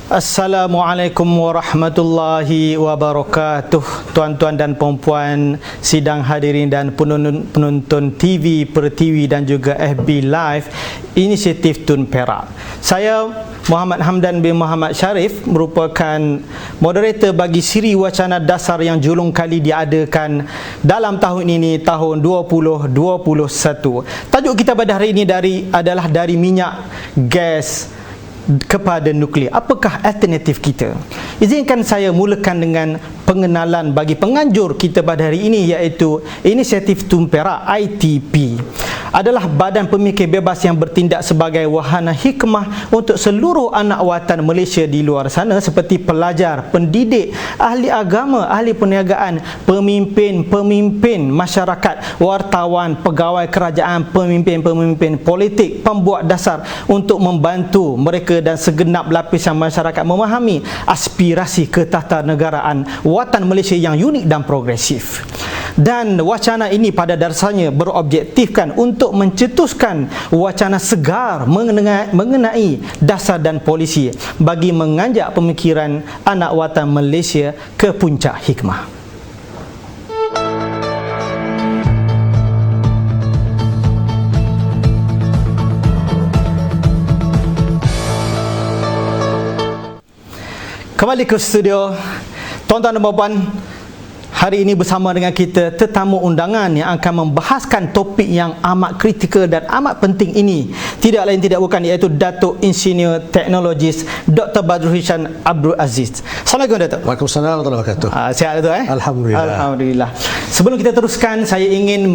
Assalamualaikum warahmatullahi wabarakatuh. Tuan-tuan dan puan-puan, sidang hadirin dan penonton TV, Pertiwi dan juga FB Live Inisiatif Tun Perak. Saya Muhammad Hamdan bin Muhammad Sharif merupakan moderator bagi siri wacana dasar yang julung kali diadakan dalam tahun ini, tahun 2021. Tajuk kita pada hari ini adalah dari minyak, gas kepada nuklear. Apakah alternatif kita? Izinkan saya mulakan dengan pengenalan bagi penganjur kita pada hari ini, iaitu Inisiatif Tun Perak ITP adalah badan pemikir bebas yang bertindak sebagai wahana hikmah untuk seluruh anak watan Malaysia di luar sana, seperti pelajar, pendidik, ahli agama, ahli perniagaan, pemimpin masyarakat, wartawan, pegawai kerajaan, pemimpin politik, pembuat dasar, untuk membantu mereka dan segenap lapisan masyarakat memahami aspirasi ketatanegaraan watan Malaysia yang unik dan progresif. Dan wacana ini pada dasarnya berobjektifkan untuk mencetuskan wacana segar mengenai dasar dan polisi bagi menganjak pemikiran anak watan Malaysia ke puncak hikmah. Kembali ke studio, tuan-tuan dan puan-puan. Hari ini bersama dengan kita tetamu undangan yang akan membahaskan topik yang amat kritikal dan amat penting ini. Tidak lain tidak bukan iaitu Datuk Insinyur Teknologis Dr. Badrul Hisham Abdul Aziz. Assalamualaikum Datuk. Waalaikumsalam warahmatullahi wabarakatuh. Sihat Datuk Alhamdulillah. Alhamdulillah. Sebelum kita teruskan, saya ingin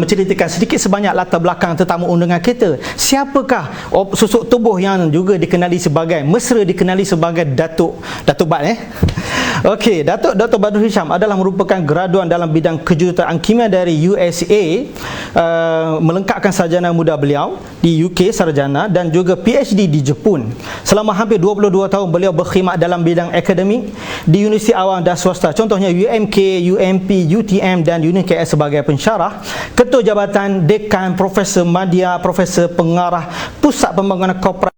menceritakan sedikit sebanyak latar belakang tetamu undangan kita. Siapakah susuk tubuh yang juga mesra dikenali sebagai Datuk Bad Okey, Dr. Badrul Hisham adalah merupakan graduan dalam bidang kejuruteraan kimia dari USA, melengkapkan sarjana muda beliau di UK sarjana dan juga PhD di Jepun. Selama hampir 22 tahun beliau berkhidmat dalam bidang akademik di universiti awam dan swasta, contohnya UMK, UMP, UTM dan UNKS sebagai pensyarah, ketua jabatan, dekan, profesor madya, profesor pengarah Pusat Pembangunan Korporasi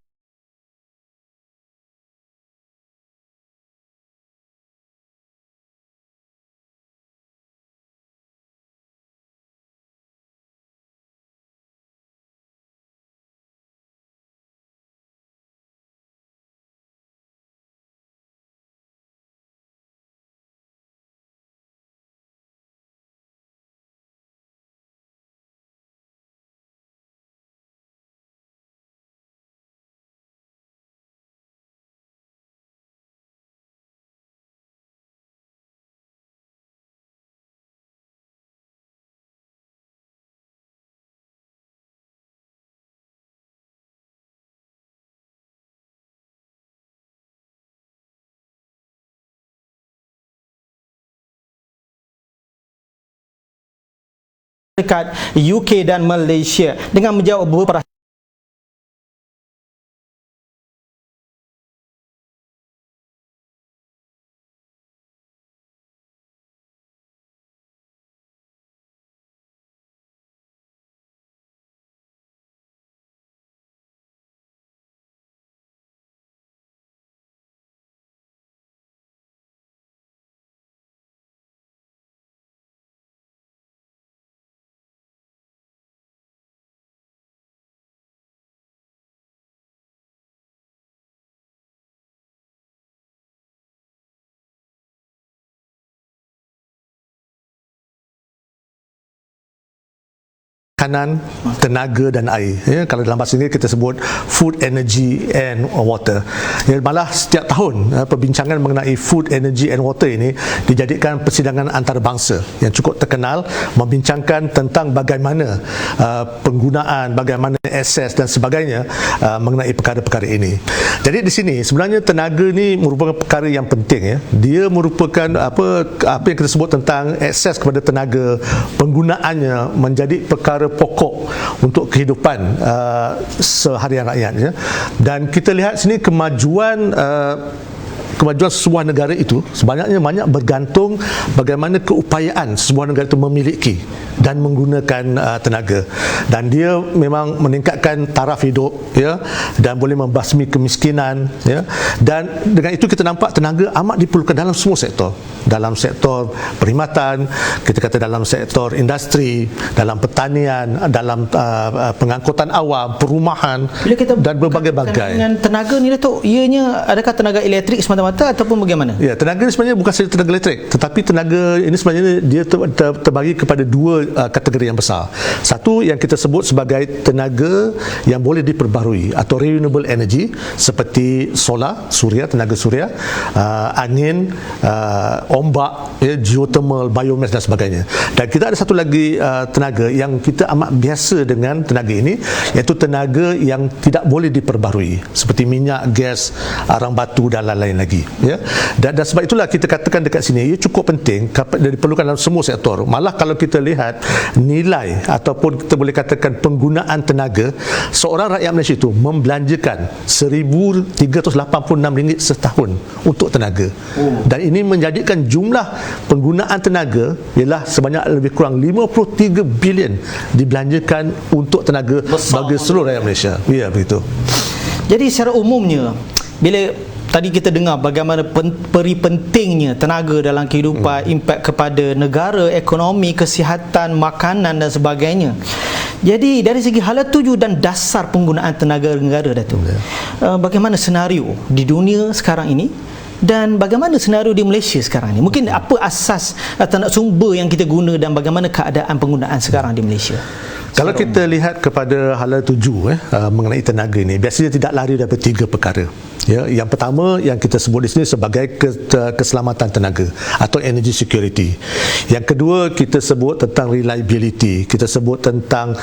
dekat UK dan Malaysia dengan menjawab beberapa makanan, tenaga dan air. Kalau dalam bahasa Inggeris kita sebut food, energy and water. Malah setiap tahun perbincangan mengenai food, energy and water ini dijadikan persidangan antarabangsa yang cukup terkenal, membincangkan tentang bagaimana penggunaan, bagaimana akses dan sebagainya mengenai perkara-perkara ini. Jadi di sini sebenarnya tenaga ni merupakan perkara yang penting. Dia merupakan apa yang kita sebut tentang akses kepada tenaga, penggunaannya menjadi perkara pokok untuk kehidupan seharian rakyat. Dan kita lihat sini kemajuan kemajuan sebuah negara itu sebenarnya banyak bergantung bagaimana keupayaan sebuah negara itu memiliki dan menggunakan tenaga, dan dia memang meningkatkan taraf hidup, ya, dan boleh membasmi kemiskinan, ya. Dan dengan itu kita nampak tenaga amat diperlukan dalam semua sektor, dalam sektor perkhidmatan, kita kata dalam sektor industri, dalam pertanian, dalam pengangkutan awam, perumahan, dan berbagai-bagai. Dengan tenaga ni Datuk, ianya adakah tenaga elektrik semata-mata ataupun bagaimana? Ya, tenaga ni sebenarnya bukan sahaja tenaga elektrik, tetapi tenaga ini sebenarnya dia terbagi kepada dua kategori yang besar. Satu yang kita sebut sebagai tenaga yang boleh diperbarui atau renewable energy, seperti solar, suria, tenaga suria, angin, ombak, ya, geothermal, biomass dan sebagainya. Dan kita ada satu lagi tenaga yang kita amat biasa dengan tenaga ini, iaitu tenaga yang tidak boleh diperbarui, seperti minyak, gas, arang batu dan lain-lain lagi, ya. Dan sebab itulah kita katakan dekat sini ia cukup penting dan diperlukan dalam semua sektor. Malah kalau kita lihat nilai ataupun kita boleh katakan penggunaan tenaga, seorang rakyat Malaysia itu membelanjakan RM1,386 setahun untuk tenaga. Dan ini menjadikan jumlah penggunaan tenaga ialah sebanyak lebih kurang 53 bilion dibelanjakan untuk tenaga bagi seluruh rakyat Malaysia. Ya, begitu. Jadi secara umumnya, bila tadi kita dengar bagaimana peri pentingnya tenaga dalam kehidupan, impak kepada negara, ekonomi, kesihatan, makanan dan sebagainya. Jadi dari segi hala tuju dan dasar penggunaan tenaga negara, Datuk, bagaimana senario di dunia sekarang ini dan bagaimana senario di Malaysia sekarang ini? Mungkin apa asas atau sumber yang kita guna dan bagaimana keadaan penggunaan sekarang di Malaysia? Kalau kita lihat kepada hala tuju mengenai tenaga ini, biasanya tidak lari daripada tiga perkara. Ya, yang pertama yang kita sebut di sini sebagai keselamatan tenaga atau energy security. Yang kedua kita sebut tentang reliability, kita sebut tentang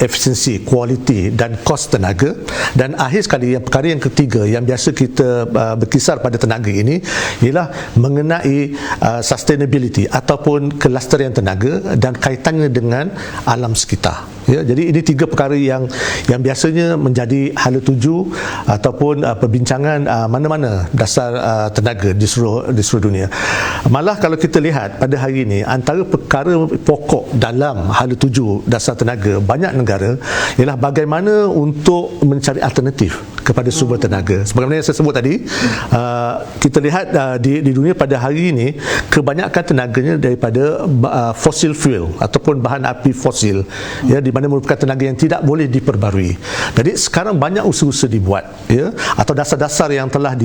efficiency, quality dan cost tenaga. Dan akhir sekali yang perkara yang ketiga yang biasa kita berkisar pada tenaga ini ialah mengenai sustainability ataupun kelestarian tenaga dan kaitannya dengan alam sekitar. Ya, jadi ini tiga perkara yang biasanya menjadi hala tuju ataupun perbincangan mana-mana dasar tenaga di seluruh dunia. Malah kalau kita lihat pada hari ini, antara perkara pokok dalam hala tuju dasar tenaga banyak negara ialah bagaimana untuk mencari alternatif kepada sumber tenaga. Sebagaimana yang saya sebut tadi, kita lihat di dunia pada hari ini kebanyakan tenaganya daripada fossil fuel ataupun bahan api fosil, ya, di mana merupakan tenaga yang tidak boleh diperbarui. Jadi sekarang banyak usaha-usaha dibuat, ya, atau dasar-dasar yang telah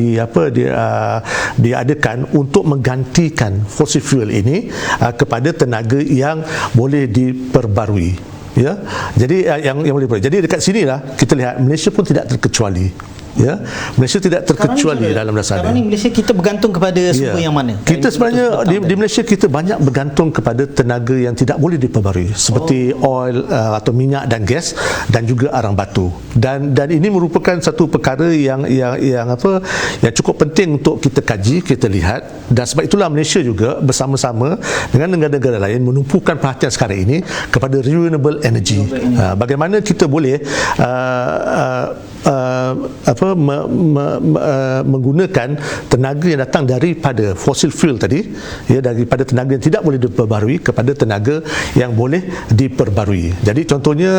diadakan untuk menggantikan fossil fuel ini kepada tenaga yang boleh diperbarui. Ya, jadi yang boleh. Jadi dekat sinilah kita lihat Malaysia pun tidak terkecuali. Ya, Malaysia tidak terkecuali dalam dasarnya. Sekarang ni Malaysia kita bergantung kepada sumber yang mana? Kita sebenarnya di Malaysia kita banyak bergantung kepada tenaga yang tidak boleh diperbarui, seperti oil atau minyak dan gas dan juga arang batu. Dan ini merupakan satu perkara yang cukup penting untuk kita kaji, kita lihat. Dan sebab itulah Malaysia juga bersama-sama dengan negara-negara lain menumpukan perhatian sekarang ini kepada renewable energy. Bagaimana kita boleh menggunakan tenaga yang datang daripada fossil fuel tadi, ya, daripada tenaga yang tidak boleh diperbarui kepada tenaga yang boleh diperbarui. Jadi contohnya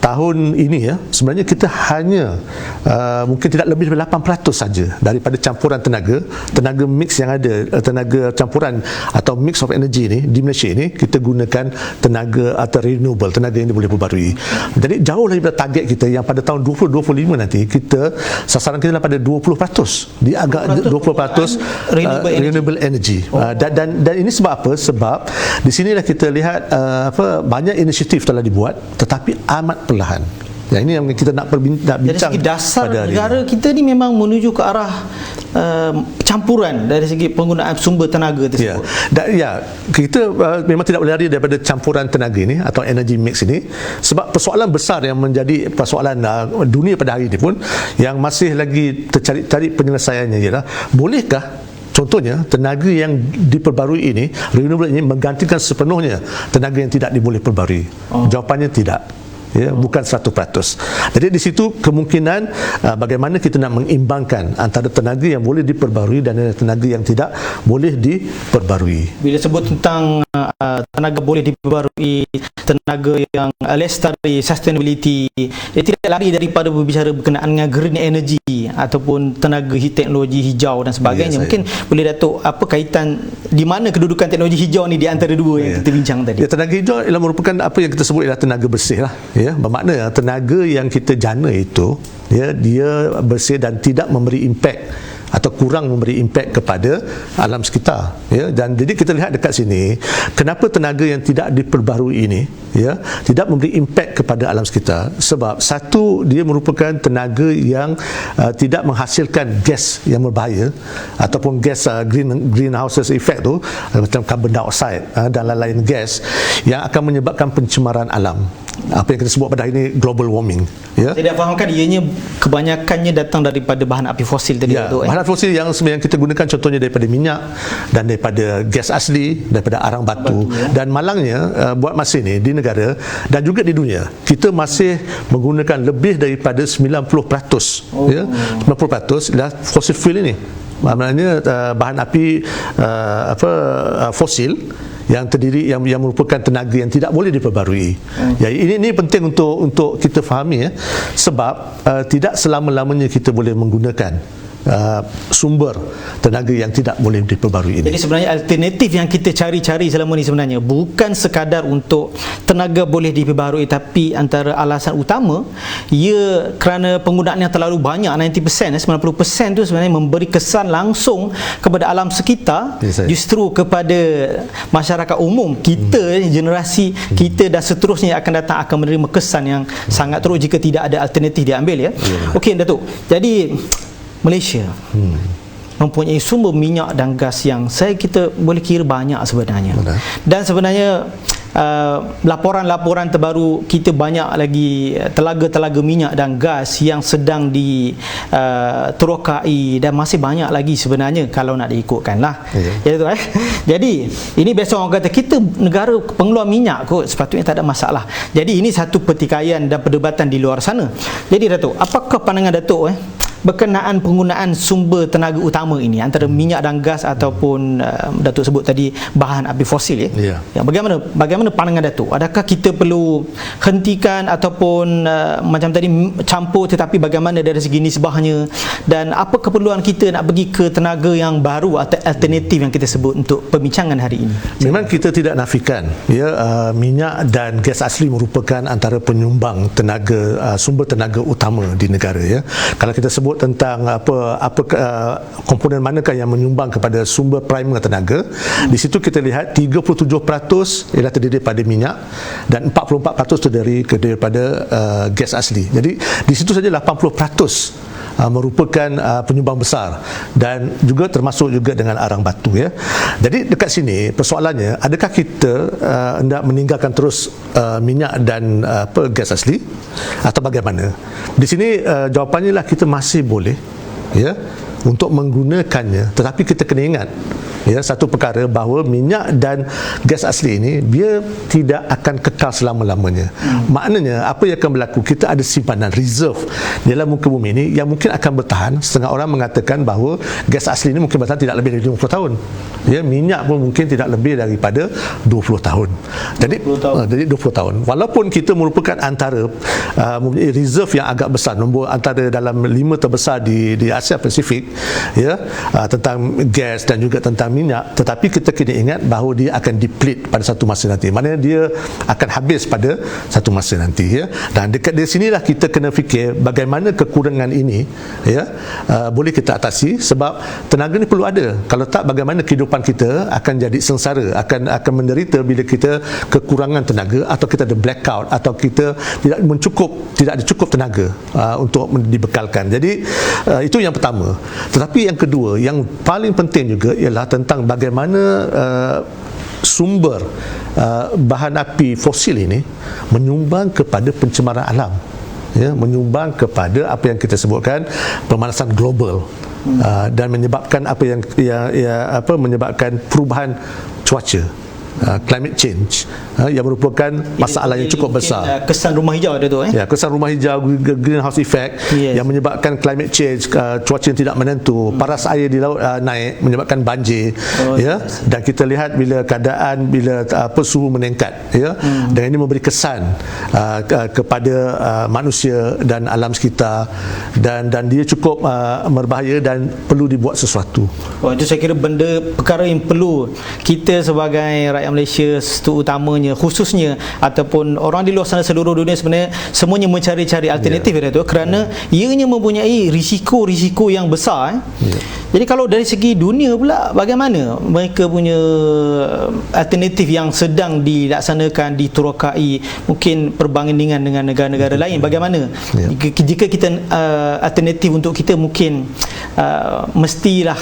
tahun ini, ya, sebenarnya kita hanya mungkin tidak lebih dari 8% saja daripada campuran tenaga mix yang ada, tenaga campuran atau mix of energy ni di Malaysia ini kita gunakan tenaga atau renewable, tenaga yang boleh diperbarui. Jadi jauh daripada target kita yang pada tahun 2025 nanti kita sasaran kita adalah pada 20%, di agak 20% renewable energy. Dan ini sebab apa? Sebab di sinilah kita lihat banyak inisiatif telah dibuat tetapi amat perlahan. Ya, ini yang kita nak bincang. Dari segi dasar negara kita ni memang menuju ke arah campuran dari segi penggunaan sumber tenaga tersebut. Kita memang tidak boleh lari daripada campuran tenaga ini atau energy mix ini, sebab persoalan besar yang menjadi persoalan dunia pada hari ini pun yang masih lagi tercari penyelesaiannya ialah bolehkah contohnya tenaga yang diperbarui ini, renewable ini, menggantikan sepenuhnya tenaga yang tidak diboleh perbarui? Jawapannya tidak. ya, bukan 100%. Jadi di situ kemungkinan bagaimana kita nak mengimbangkan antara tenaga yang boleh diperbarui dan tenaga yang tidak boleh diperbarui. Bila sebut tentang tenaga boleh diperbarui, tenaga yang lestari, sustainability, dia tidak lari daripada berbicara berkenaan dengan green energy ataupun tenaga teknologi hijau dan sebagainya. Mungkin boleh Datuk, apa kaitan, di mana kedudukan teknologi hijau ni di antara dua yang kita bincang tadi? Ya, tenaga hijau ialah merupakan apa yang kita sebut ialah tenaga bersih lah. Ya, bermakna tenaga yang kita jana itu, ya, dia bersih dan tidak memberi impak atau kurang memberi impak kepada alam sekitar, ya. Dan jadi kita lihat dekat sini, kenapa tenaga yang tidak diperbarui ini, ya, tidak memberi impak kepada alam sekitar, sebab satu, dia merupakan tenaga yang tidak menghasilkan gas yang berbahaya ataupun gas greenhouse effect tu, macam carbon dioxide dan lain-lain gas yang akan menyebabkan pencemaran alam, apa yang kita sebut pada hari ini global warming, ya. Saya dah fahamkan ianya kebanyakannya datang daripada bahan api fosil tadi, ya, Datuk. Bahan fosil yang kita gunakan contohnya daripada minyak dan daripada gas asli, daripada arang batu, dan malangnya buat masa ini di negara dan juga di dunia kita masih menggunakan lebih daripada 90%, ya, 90% adalah fossil fuel ini. Maknanya bahan api fosil yang terdiri yang merupakan tenaga yang tidak boleh diperbarui. Ya, ini penting untuk kita fahami, ya, sebab tidak selama-lamanya kita boleh menggunakan sumber tenaga yang tidak boleh diperbarui ini. Jadi sebenarnya alternatif yang kita cari-cari selama ni sebenarnya bukan sekadar untuk tenaga boleh diperbarui, tapi antara alasan utama ia kerana penggunaan yang terlalu banyak, 90%, 90% tu sebenarnya memberi kesan langsung kepada alam sekitar, justru kepada masyarakat umum kita, generasi kita dan seterusnya akan datang akan menerima kesan yang sangat teruk jika tidak ada alternatif diambil, ya. Okey Datuk, jadi Malaysia mempunyai sumber minyak dan gas yang kita boleh kira banyak sebenarnya. Dan sebenarnya laporan-laporan terbaru kita banyak lagi telaga-telaga minyak dan gas yang sedang diterokai dan masih banyak lagi sebenarnya kalau nak diikutkan lah. Jadi ini biasa orang kata kita negara pengeluar minyak kot, sepatutnya tak ada masalah. Jadi ini satu pertikaian dan perdebatan di luar sana. Jadi Datuk, apakah pandangan Datuk berkenaan penggunaan sumber tenaga utama ini antara minyak dan gas ataupun Datuk sebut tadi bahan api fosil, ya? Ya, bagaimana pandangan Datuk? Adakah kita perlu hentikan ataupun macam tadi campur, tetapi bagaimana dari segi nisbahnya, dan apa keperluan kita nak pergi ke tenaga yang baru atau alternatif yang kita sebut untuk perbincangan hari ini? Memang kita tidak nafikan, ya, minyak dan gas asli merupakan antara penyumbang tenaga, sumber tenaga utama di negara, ya. Kalau kita sebut tentang komponen manakah yang menyumbang kepada sumber primer tenaga, di situ kita lihat 37% ialah terdiri daripada minyak dan 44% terdiri daripada gas asli. Jadi di situ saja 80% merupakan penyumbang besar, dan juga termasuk juga dengan arang batu, ya. Jadi dekat sini persoalannya, adakah kita hendak meninggalkan terus minyak dan gas asli atau bagaimana? Di sini jawapannya lah kita masih boleh, ya, untuk menggunakannya, tetapi kita kena ingat, ya, satu perkara bahawa minyak dan gas asli ini dia tidak akan kekal selama-lamanya. Maknanya apa yang akan berlaku, kita ada simpanan reserve di dalam muka bumi ini yang mungkin akan bertahan. Setengah orang mengatakan bahawa gas asli ini mungkin bertahan tidak lebih dari 50 tahun, ya, minyak pun mungkin tidak lebih daripada 20 tahun. Jadi 20 tahun. Walaupun kita merupakan antara mempunyai reserve yang agak besar, nombor antara dalam 5 terbesar di Asia Pasifik, ya, tentang gas dan juga tentang minyak, tetapi kita kena ingat bahawa dia akan deplete pada satu masa nanti. Maknanya dia akan habis pada satu masa nanti, ya. Dan dekat dari sinilah kita kena fikir bagaimana kekurangan ini, ya, boleh kita atasi, sebab tenaga ni perlu ada. Kalau tak, bagaimana kehidupan kita akan jadi sengsara, akan menderita bila kita kekurangan tenaga, atau kita ada blackout, atau kita tidak ada cukup tenaga untuk dibekalkan. Jadi itu yang pertama. Tetapi yang kedua, yang paling penting juga ialah tentang bagaimana sumber bahan api fosil ini menyumbang kepada pencemaran alam, ya, menyumbang kepada apa yang kita sebutkan pemanasan global, dan menyebabkan menyebabkan perubahan cuaca, climate change, yang merupakan masalah yang cukup besar. Kesan rumah hijau ada tu Ya, kesan rumah hijau, greenhouse effect, yang menyebabkan climate change, cuaca yang tidak menentu, paras air di laut naik menyebabkan banjir, dan kita lihat bila suhu meningkat, dan ini memberi kesan kepada manusia dan alam sekitar, dan dia cukup berbahaya dan perlu dibuat sesuatu. Itu saya kira perkara yang perlu kita sebagai rakyat Malaysia terutamanya, khususnya ataupun orang di luar sana seluruh dunia sebenarnya semuanya mencari-cari alternatif kerana ianya mempunyai risiko-risiko yang besar. Jadi kalau dari segi dunia pula, bagaimana mereka punya alternatif yang sedang dilaksanakan, diterokai, mungkin perbandingan dengan negara-negara lain, bagaimana jika kita alternatif untuk kita mungkin mestilah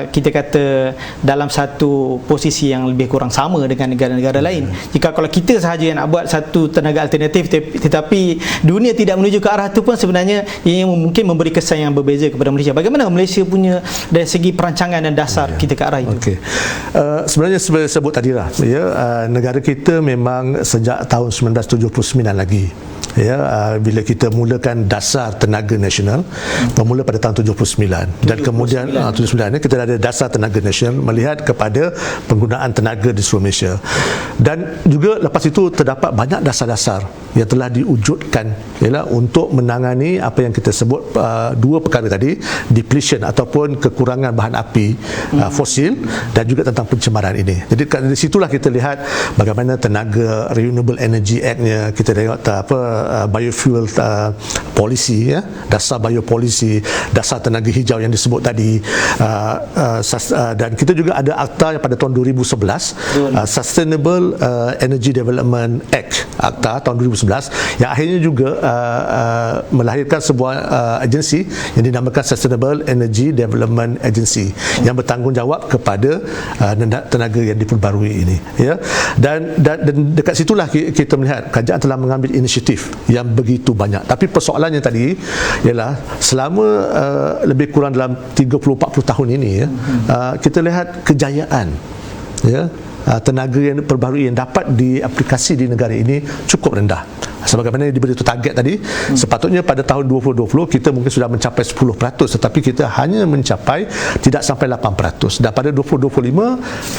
kita kata dalam satu posisi yang lebih kurang sama dengan negara-negara lain. Jika kalau kita sahaja yang nak buat satu tenaga alternatif tetapi dunia tidak menuju ke arah itu pun sebenarnya ia mungkin memberi kesan yang berbeza kepada Malaysia. Bagaimana Malaysia punya dari segi perancangan dan dasar kita ke arah itu? Sebenarnya seperti sebut tadi lah, negara kita memang sejak tahun 1979 lagi, bila kita mulakan dasar tenaga nasional, bermula pada tahun 79, dan kemudian 79 kita ada dasar tenaga nasional melihat kepada penggunaan tenaga di seluruh Malaysia, dan juga lepas itu terdapat banyak dasar-dasar yang telah diwujudkan untuk menangani apa yang kita sebut dua perkara tadi, depletion ataupun kekurangan bahan api fosil, dan juga tentang pencemaran ini. Jadi dari situlah kita lihat bagaimana tenaga Renewable Energy Act-nya, kita tengok biofuel policy, dasar biopolicy, dasar tenaga hijau yang disebut tadi, dan kita juga ada akta yang pada tahun 2011, Sustainable Energy Development Act, akta tahun 2011, yang akhirnya juga melahirkan sebuah agensi yang dinamakan Sustainable Energy Development Agency yang bertanggungjawab kepada tenaga yang diperbarui ini, dan dekat situlah kita melihat kerajaan telah mengambil inisiatif yang begitu banyak. Tapi persoalannya tadi ialah selama lebih kurang dalam 30-40 tahun ini, kita lihat kejayaan tenaga yang perbarui yang dapat diaplikasi di negara ini cukup rendah. Sebagaimana diberi itu target tadi, sepatutnya pada tahun 2020 kita mungkin sudah mencapai 10%, tetapi kita hanya mencapai tidak sampai 8%, dan pada 2025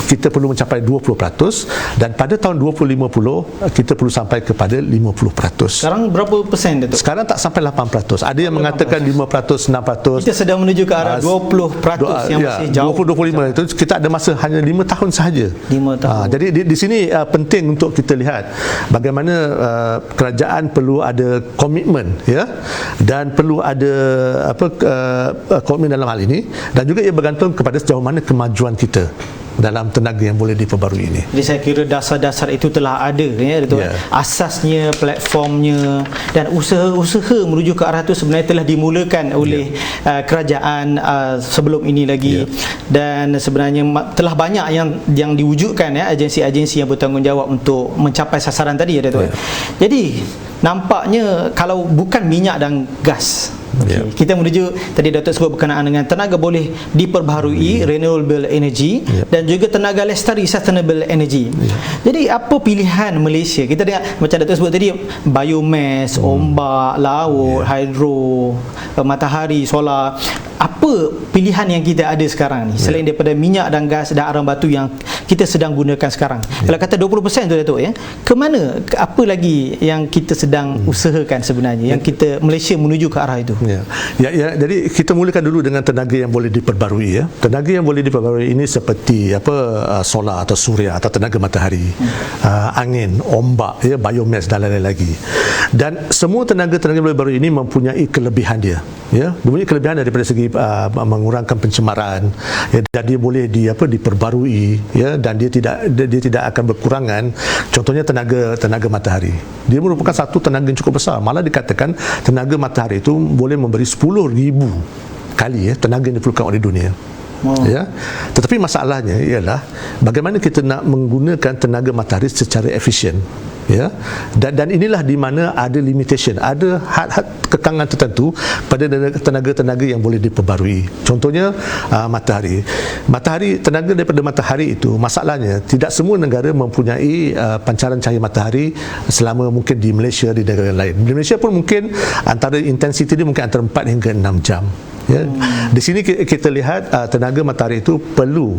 kita perlu mencapai 20%, dan pada tahun 2050 kita perlu sampai kepada 50%. Sekarang berapa persen, Datuk? Sekarang tak sampai 8%. Ada yang mengatakan 5%, 6%. Kita sedang menuju ke arah 20% yang masih jauh. 2025 itu kita ada masa hanya 5 tahun sahaja. 5 tahun. Jadi di sini penting untuk kita lihat bagaimana kerajaan perlu ada komitmen, dan perlu ada komitmen dalam hal ini, dan juga ia bergantung kepada sejauh mana kemajuan kita dalam tenaga yang boleh diperbarui ini. Jadi saya kira dasar-dasar itu telah ada, asasnya, platformnya, dan usaha-usaha menuju ke arah itu sebenarnya telah dimulakan oleh kerajaan sebelum ini lagi, dan sebenarnya telah banyak yang diwujudkan, agensi-agensi yang bertanggungjawab untuk mencapai sasaran tadi, Datuk. Jadi nampaknya kalau bukan minyak dan gas, kita menuju, tadi Datuk sebut berkenaan dengan tenaga boleh diperbaharui, renewable energy, dan juga tenaga lestari, sustainable energy. Jadi apa pilihan Malaysia? Kita dengar macam Datuk sebut tadi, biomass, ombak, laut, hidro, matahari, solar. Apa pilihan yang kita ada sekarang ni selain daripada minyak dan gas dan arang batu yang kita sedang gunakan sekarang? Kalau kata 20% tu, Datuk, ke mana, apa lagi yang kita sedang usahakan sebenarnya, yang kita Malaysia menuju ke arah itu? Jadi kita mulakan dulu dengan tenaga yang boleh diperbarui. Tenaga yang boleh diperbarui ini seperti solar atau suria atau tenaga matahari, angin, ombak, biomass dan lain-lain lagi. Dan semua tenaga-tenaga yang boleh diperbarui ini mempunyai kelebihan dia. Mempunyai kelebihan daripada segi mengurangkan pencemaran, dan dia boleh diperbarui, dan dia tidak akan berkurangan. Contohnya tenaga matahari, dia merupakan satu tenaga yang cukup besar. Malah dikatakan tenaga matahari itu boleh memberi 10,000 kali tenaga yang diperlukan oleh dunia. Tetapi masalahnya ialah bagaimana kita nak menggunakan tenaga matahari secara efisien. ya. Dan inilah di mana ada limitation, ada had kekangan tertentu pada tenaga-tenaga yang boleh diperbarui. Contohnya matahari, tenaga daripada matahari itu, masalahnya tidak semua negara mempunyai pancaran cahaya matahari selama mungkin di Malaysia, di negara lain. Di Malaysia pun mungkin antara intensiti dia mungkin antara 4 hingga 6 jam. Ya. Di sini kita lihat tenaga matahari itu perlu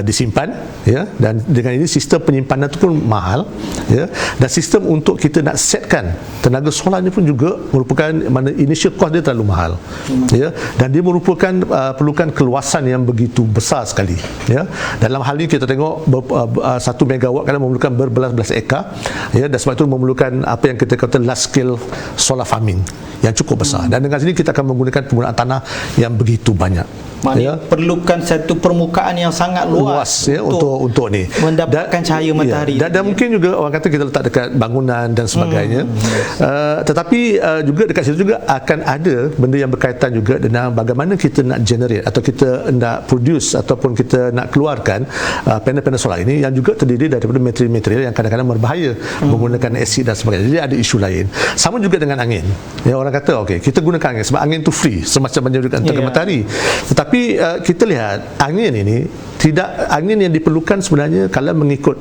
disimpan, ya, dan dengan ini sistem penyimpanan itu pun mahal, ya, dan sistem untuk kita nak setkan tenaga solar ni pun juga merupakan initial cost dia terlalu mahal, ya, dan dia merupakan perlukan keluasan yang begitu besar sekali, ya. Dalam hal ini kita tengok 1 megawatt kadang memerlukan berbelas-belas ekar, ya, dan sebab itu memerlukan apa yang kita kata large scale solar farming yang cukup besar, dan dengan sini kita akan menggunakan penggunaan tanah yang begitu banyak. Maknanya perlukan satu permukaan yang sangat luas ya, untuk ni mendapatkan cahaya matahari. Dan mungkin juga orang kata kita letak dekat bangunan dan sebagainya. Tetapi juga dekat situ juga akan ada benda yang berkaitan juga dengan bagaimana kita nak generate atau kita nak produce ataupun kita nak keluarkan panel-panel solar ini yang juga terdiri daripada material-material yang kadang-kadang berbahaya, menggunakan asid dan sebagainya. Jadi ada isu lain. Sama juga dengan angin. Ya, orang kata okey, kita gunakan angin sebab angin tu free semacam menyediakan tenaga matahari. Tetapi kita lihat angin ini angin yang diperlukan sebenarnya kalau mengikut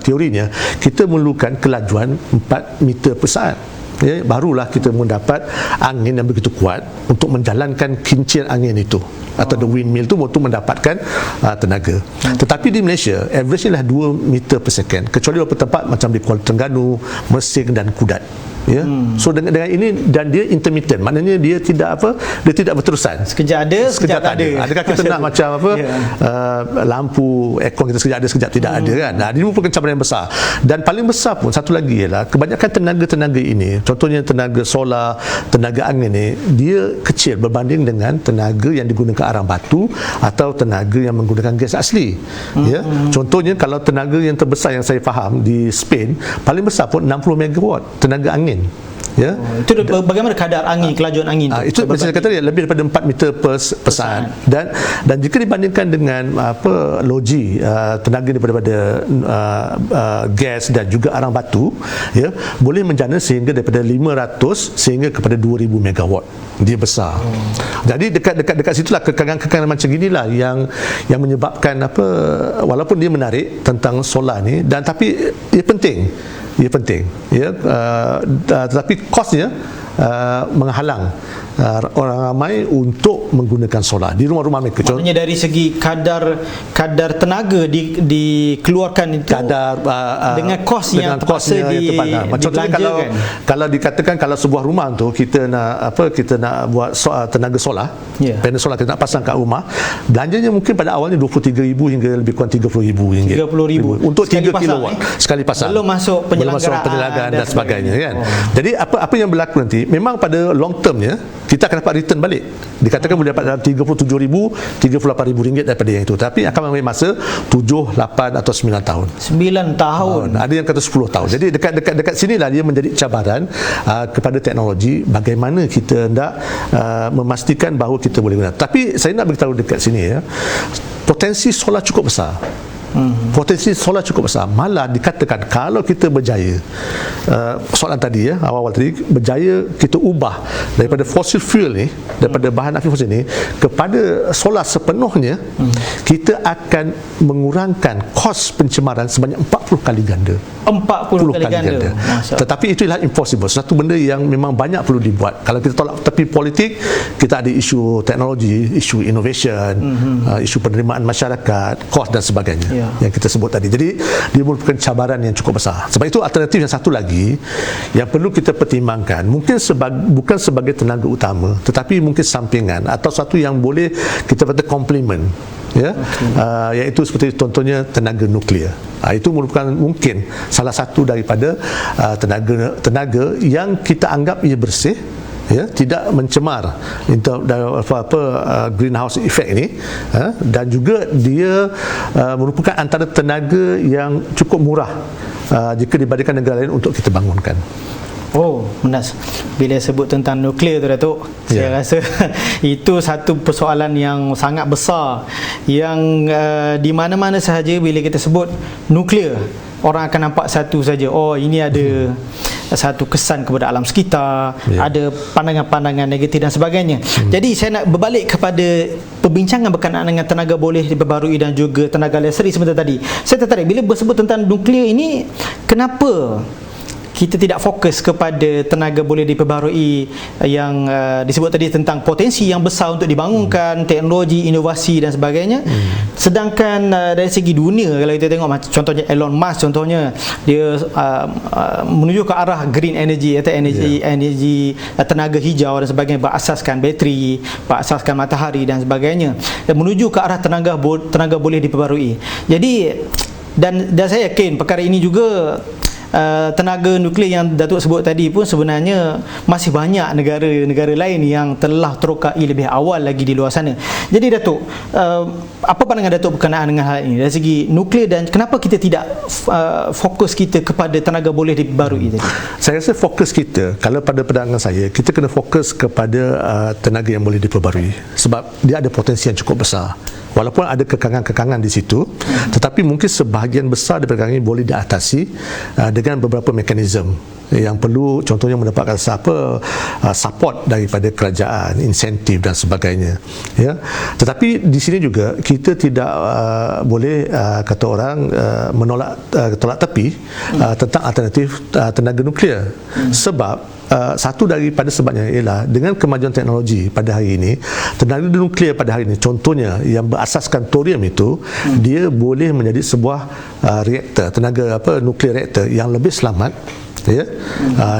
teorinya, kita memerlukan kelajuan 4 meter per saat. Ya, barulah kita mendapat angin yang begitu kuat untuk menjalankan kincian angin itu atau the windmill itu untuk mendapatkan tenaga. Tetapi di Malaysia average adalah 2 meter per second, kecuali beberapa tempat macam di Kuala Terengganu, Mersing dan Kudat. Ya. So dengan ini, dan dia intermittent, maknanya dia tidak berterusan. Sekejap ada, sekejap tak ada. Adakah kita nak macam lampu aircon kita sekejap ada, sekejap tidak ada kan? Nah, ini merupakan cabaran yang besar. Dan paling besar pun satu lagi ialah kebanyakan tenaga-tenaga ini, contohnya tenaga solar, tenaga angin ini, dia kecil berbanding dengan tenaga yang digunakan arang batu atau tenaga yang menggunakan gas asli. Ya. Contohnya kalau tenaga yang terbesar yang saya faham di Spain, paling besar pun 60 megawatt tenaga angin. Ya. Itu bagaimana kadar angin, kelajuan angin itu saya kata lebih daripada 4 meter per saat. Dan jika dibandingkan dengan logi tenaga daripada gas dan juga arang batu, ya, boleh menjana sehingga daripada 500 sehingga kepada 2000 megawatt. Dia besar. Jadi dekat situlah kekangan-kekangan macam inilah yang menyebabkan walaupun dia menarik tentang solar ni, dan tapi ia penting, ya, tetapi kosnya menghalang orang ramai untuk menggunakan solar di rumah-rumah mereka. Maksudnya dari segi kadar tenaga dikeluarkan itu dengan kos yang terpaksa contohnya kalau dikatakan kalau sebuah rumah tu kita nak buat tenaga solar, panel solar kita nak pasang kat rumah, belanjanya mungkin pada awalnya 23,000 hingga lebih kurang 30,000 ringgit. 30,000 untuk 3 kilowatt sekali pasang. Belum masuk penyelenggaraan dan sebagainya kan. Jadi apa yang berlaku nanti, memang pada long termnya kita akan dapat return balik. Dikatakan boleh dapat dalam 37,000, 38,000 ringgit daripada yang itu. Tapi akan mengambil masa 7, 8 atau 9 tahun. 9 tahun. Ada yang kata 10 tahun. Jadi dekat sinilah dia menjadi cabaran kepada teknologi, bagaimana kita hendak memastikan bahawa kita boleh guna. Tapi saya nak beritahu dekat sini, ya, potensi solar cukup besar. Potensi solar cukup besar. Malah dikatakan kalau kita berjaya, soalan tadi, ya, awal-awal tadi, berjaya kita ubah daripada fossil fuel ni, daripada bahan aktif fosil ni kepada solar sepenuhnya, kita akan mengurangkan kos pencemaran sebanyak 40 kali ganda. 40 kali ganda. Tetapi itulah impossible. Satu benda yang memang banyak perlu dibuat. Kalau kita tolak tepi politik, kita ada isu teknologi, isu innovation, isu penerimaan masyarakat, kos dan sebagainya, yang kita sebut tadi. Jadi dia merupakan cabaran yang cukup besar. Sebab itu alternatif yang satu lagi yang perlu kita pertimbangkan, mungkin bukan sebagai tenaga utama, tetapi mungkin sampingan atau satu yang boleh kita kata komplement, ya, iaitu seperti contohnya tenaga nuklear. Itu merupakan mungkin salah satu daripada tenaga yang kita anggap ia bersih, ya, tidak mencemar greenhouse effect ini, dan juga dia merupakan antara tenaga yang cukup murah jika dibandingkan negara lain untuk kita bangunkan. Oh, Munas, bila sebut tentang nuklear tu Datuk, saya rasa itu satu persoalan yang sangat besar yang di mana-mana sahaja bila kita sebut nuklear, orang akan nampak satu saja, oh ini ada satu kesan kepada alam sekitar, ada pandangan-pandangan negatif dan sebagainya. Jadi saya nak berbalik kepada perbincangan berkenaan dengan tenaga boleh diperbarui dan juga tenaga lestari sebentar tadi. Saya tertarik bila bersebut tentang nuklear ini, kenapa kita tidak fokus kepada tenaga boleh diperbarui yang disebut tadi tentang potensi yang besar untuk dibangunkan, teknologi, inovasi dan sebagainya. Sedangkan dari segi dunia, kalau kita tengok contohnya Elon Musk, contohnya dia menuju ke arah green energy atau energi tenaga hijau dan sebagainya, berasaskan bateri, berasaskan matahari dan sebagainya, dan menuju ke arah tenaga boleh diperbarui. Jadi dan saya yakin perkara ini juga tenaga nuklear yang Datuk sebut tadi pun sebenarnya masih banyak negara-negara lain yang telah terokai lebih awal lagi di luar sana. Jadi Datuk, apa pandangan Datuk berkenaan dengan hal ini dari segi nuklear, dan kenapa kita tidak fokus kita kepada tenaga boleh diperbarui tadi? Saya rasa fokus kita, kalau pada pandangan saya, kita kena fokus kepada tenaga yang boleh diperbarui, sebab dia ada potensi yang cukup besar. Walaupun ada kekangan-kekangan di situ, tetapi mungkin sebahagian besar daripada kekangan ini boleh diatasi dengan beberapa mekanisme yang perlu, contohnya mendapatkan support daripada kerajaan, insentif dan sebagainya. Ya. Tetapi di sini juga kita tidak boleh kata orang tolak tepi tentang alternatif tenaga nuklear. Sebab satu daripada sebabnya ialah dengan kemajuan teknologi pada hari ini, tenaga nuklear pada hari ini, contohnya yang berasaskan thorium itu, dia boleh menjadi sebuah reaktor, tenaga nuklear reaktor yang lebih selamat, ya,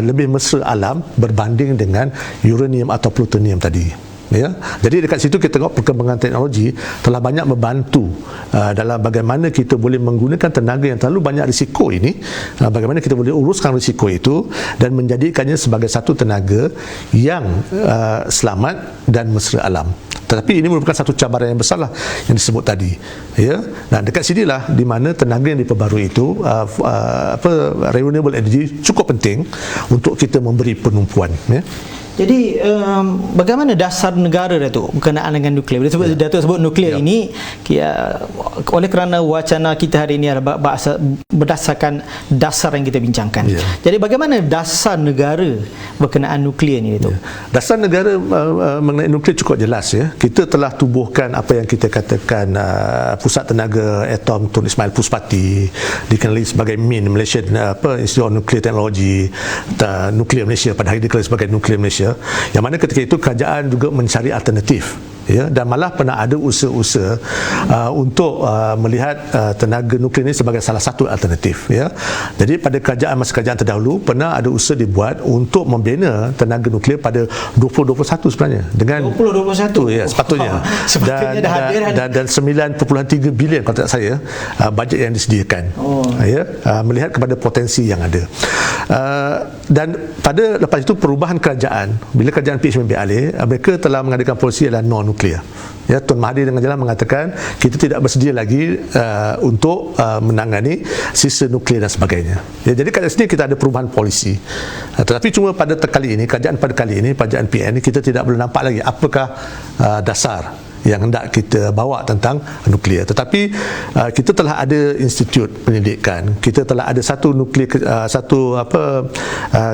lebih mesra alam berbanding dengan uranium atau plutonium tadi. Ya, jadi dekat situ kita tengok perkembangan teknologi telah banyak membantu dalam bagaimana kita boleh menggunakan tenaga yang terlalu banyak risiko ini, bagaimana kita boleh uruskan risiko itu dan menjadikannya sebagai satu tenaga yang selamat dan mesra alam. Tetapi ini merupakan satu cabaran yang besar lah yang disebut tadi. Ya, dan dekat sinilah di mana tenaga yang diperbarui itu, renewable energy cukup penting untuk kita memberi penumpuan. Ya. Jadi bagaimana dasar negara Datuk berkenaan dengan nuklear? Bila Datuk sebut nuklear ini, oleh kerana wacana kita hari ini adalah berdasarkan dasar yang kita bincangkan. Jadi bagaimana dasar negara berkenaan nuklear ini Datuk? Dasar negara mengenai nuklear cukup jelas, ya. Kita telah tubuhkan apa yang kita katakan Pusat Tenaga Atom Tun Ismail Puspati, dikenali sebagai MIN, Malaysian Institute of Nuclear Technology, Nuklear Malaysia, pada hari ini dikenali sebagai Nuklear Malaysia, yang mana ketika itu kerajaan juga mencari alternatif, ya, dan malah pernah ada usaha-usaha untuk melihat tenaga nuklear ini sebagai salah satu alternatif, ya. Jadi pada masa kerajaan terdahulu pernah ada usaha dibuat untuk membina tenaga nuklear pada 2021 sebenarnya, dengan 2021, ya, sepatutnya dan 9.3 bilion kalau tak saya bajet yang disediakan, ya, melihat kepada potensi yang ada. Dan pada lepas itu perubahan kerajaan, bila kerajaan PH alih, mereka telah mengadakan polisi adalah non-nuklear. Ya, Tun Mahathir dengan jelas mengatakan kita tidak bersedia lagi untuk menangani sisa nuklear dan sebagainya. Ya, jadi kat sini kita ada perubahan polisi. Tetapi cuma pada kali ini, kerajaan PN kita tidak boleh nampak lagi apakah dasar yang hendak kita bawa tentang nuklear. Tetapi kita telah ada institut pendidikan, kita telah ada satu nuklear,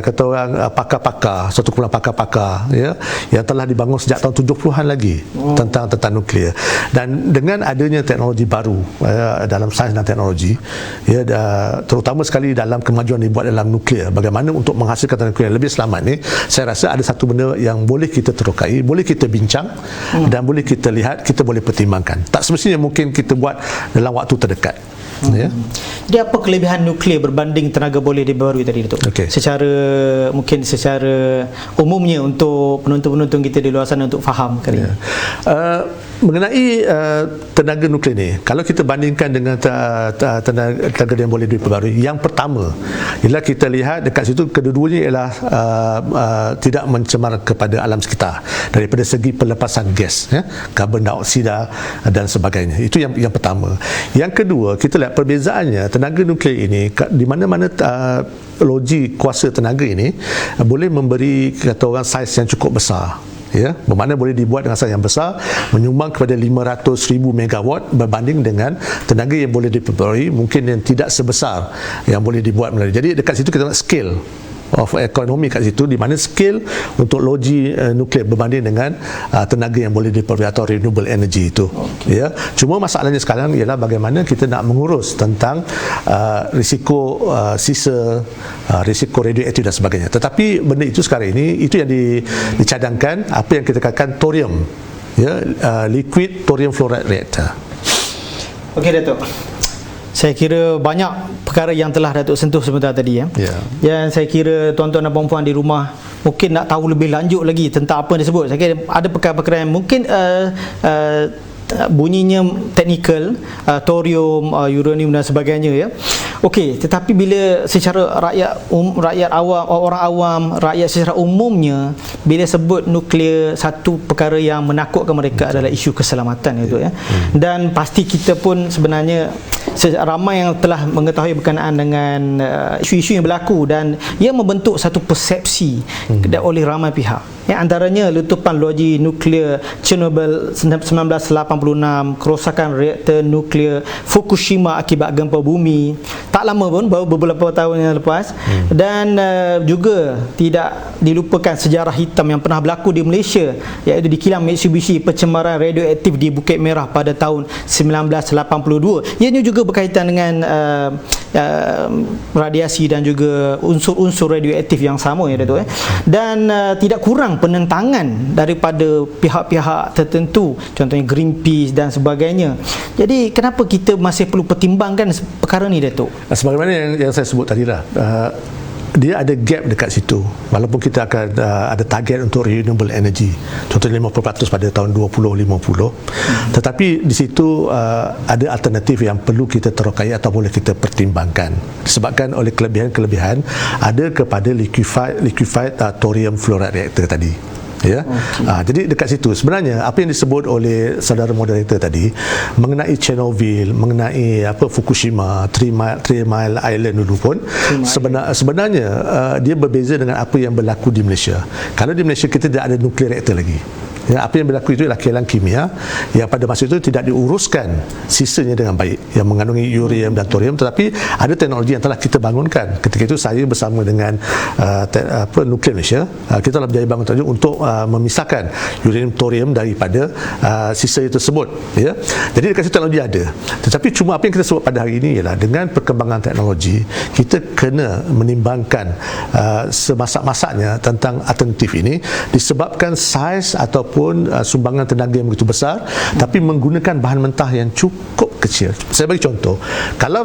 kata orang pakar-pakar, satu kumpulan pakar-pakar, ya, yang telah dibangun sejak tahun 70-an lagi tentang nuklear. Dan dengan adanya teknologi baru dalam sains dan teknologi, ya, terutama sekali dalam kemajuan dibuat dalam nuklear, bagaimana untuk menghasilkan nuklear lebih selamat ni, saya rasa ada satu benda yang boleh kita terokai, boleh kita bincang dan boleh kita lihat, kita boleh pertimbangkan. Tak semestinya mungkin kita buat dalam waktu terdekat. Ya. Jadi apa kelebihan nuklear berbanding tenaga boleh diperbarui tadi Datuk? Secara umumnya untuk penonton-penonton kita di luar sana untuk faham kali ini. Mengenai tenaga nuklear ni, kalau kita bandingkan dengan tenaga yang boleh diperbarui, yang pertama ialah kita lihat dekat situ kedua-duanya ialah tidak mencemar kepada alam sekitar daripada segi pelepasan gas, karbon dioksida dan sebagainya. Itu yang pertama. Yang kedua, kita lihat perbezaannya tenaga nuklear ini di mana-mana loji kuasa tenaga ini boleh memberi kata orang saiz yang cukup besar. Ya, bermakna boleh dibuat dengan saiz yang besar, menyumbang kepada 500,000 megawatt berbanding dengan tenaga yang boleh diperbarui mungkin yang tidak sebesar yang boleh dibuat melalui. Jadi dekat situ kita nak scale of ekonomi kat situ, di mana skill untuk loji nuklear berbanding dengan tenaga yang boleh diperbarui atau renewable energy itu. Okay. Ya, cuma masalahnya sekarang ialah bagaimana kita nak mengurus tentang risiko sisa, risiko radioaktif dan sebagainya. Tetapi benda itu sekarang ini itu yang dicadangkan, apa yang kita katakan thorium, ya, liquid thorium fluoride reactor. Okey Datuk, saya kira banyak perkara yang telah Datuk sentuh sebentar tadi, ya. Yang saya kira tuan-tuan dan puan-puan di rumah mungkin nak tahu lebih lanjut lagi tentang apa yang disebut. Saya kira ada perkara-perkara yang mungkin bunyinya teknikal, thorium, uranium dan sebagainya, ya. Okey, tetapi bila secara rakyat awam, orang awam, rakyat secara umumnya bila sebut nuklear, satu perkara yang menakutkan mereka adalah isu keselamatan itu, ya. Dan pasti kita pun sebenarnya ramai yang telah mengetahui berkenaan dengan isu-isu yang berlaku dan ia membentuk satu persepsi oleh ramai pihak. Ya, antaranya letupan loji nuklear Chernobyl 1986, kerosakan reaktor nuklear Fukushima akibat gempa bumi tak lama pun, baru beberapa tahun yang lepas. Dan juga tidak dilupakan sejarah hitam yang pernah berlaku di Malaysia, iaitu di kilang Mitsubishi, pencemaran radioaktif di Bukit Merah pada tahun 1982. Ianya juga berkaitan dengan radiasi dan juga unsur-unsur radioaktif yang sama, ya Datuk. Dan tidak kurang penentangan daripada pihak-pihak tertentu, contohnya Greenpeace dan sebagainya. Jadi kenapa kita masih perlu pertimbangkan perkara ni, Datuk? Sebagaimana yang saya sebut tadi lah, dia ada gap dekat situ. Walaupun kita akan ada target untuk renewable energy, contohnya 50% pada tahun 2050, tetapi di situ ada alternatif yang perlu kita terokai atau boleh kita pertimbangkan disebabkan oleh kelebihan-kelebihan ada kepada liquefied thorium fluoride reactor tadi. Ya, jadi dekat situ sebenarnya apa yang disebut oleh saudara moderator tadi mengenai Chernobyl, mengenai Fukushima, Three Mile Island dulu pun sebenarnya dia berbeza dengan apa yang berlaku di Malaysia. Kalau di Malaysia kita tidak ada nuklear reaktor lagi. Ya, apa yang berlaku itu ialah kilang kimia yang pada masa itu tidak diuruskan sisanya dengan baik, yang mengandungi uranium dan thorium, tetapi ada teknologi yang telah kita bangunkan. Ketika itu saya bersama dengan nuklear Malaysia, kita telah berjaya bangun teknologi untuk memisahkan uranium thorium daripada sisa itu tersebut, ya. Jadi dekat situ teknologi ada. Tetapi cuma apa yang kita sebut pada hari ini ialah dengan perkembangan teknologi kita kena menimbangkan semasak-masaknya tentang alternatif ini disebabkan saiz ataupun sumbangan tenaga yang begitu besar, tapi menggunakan bahan mentah yang cukup kecil. Saya bagi contoh, kalau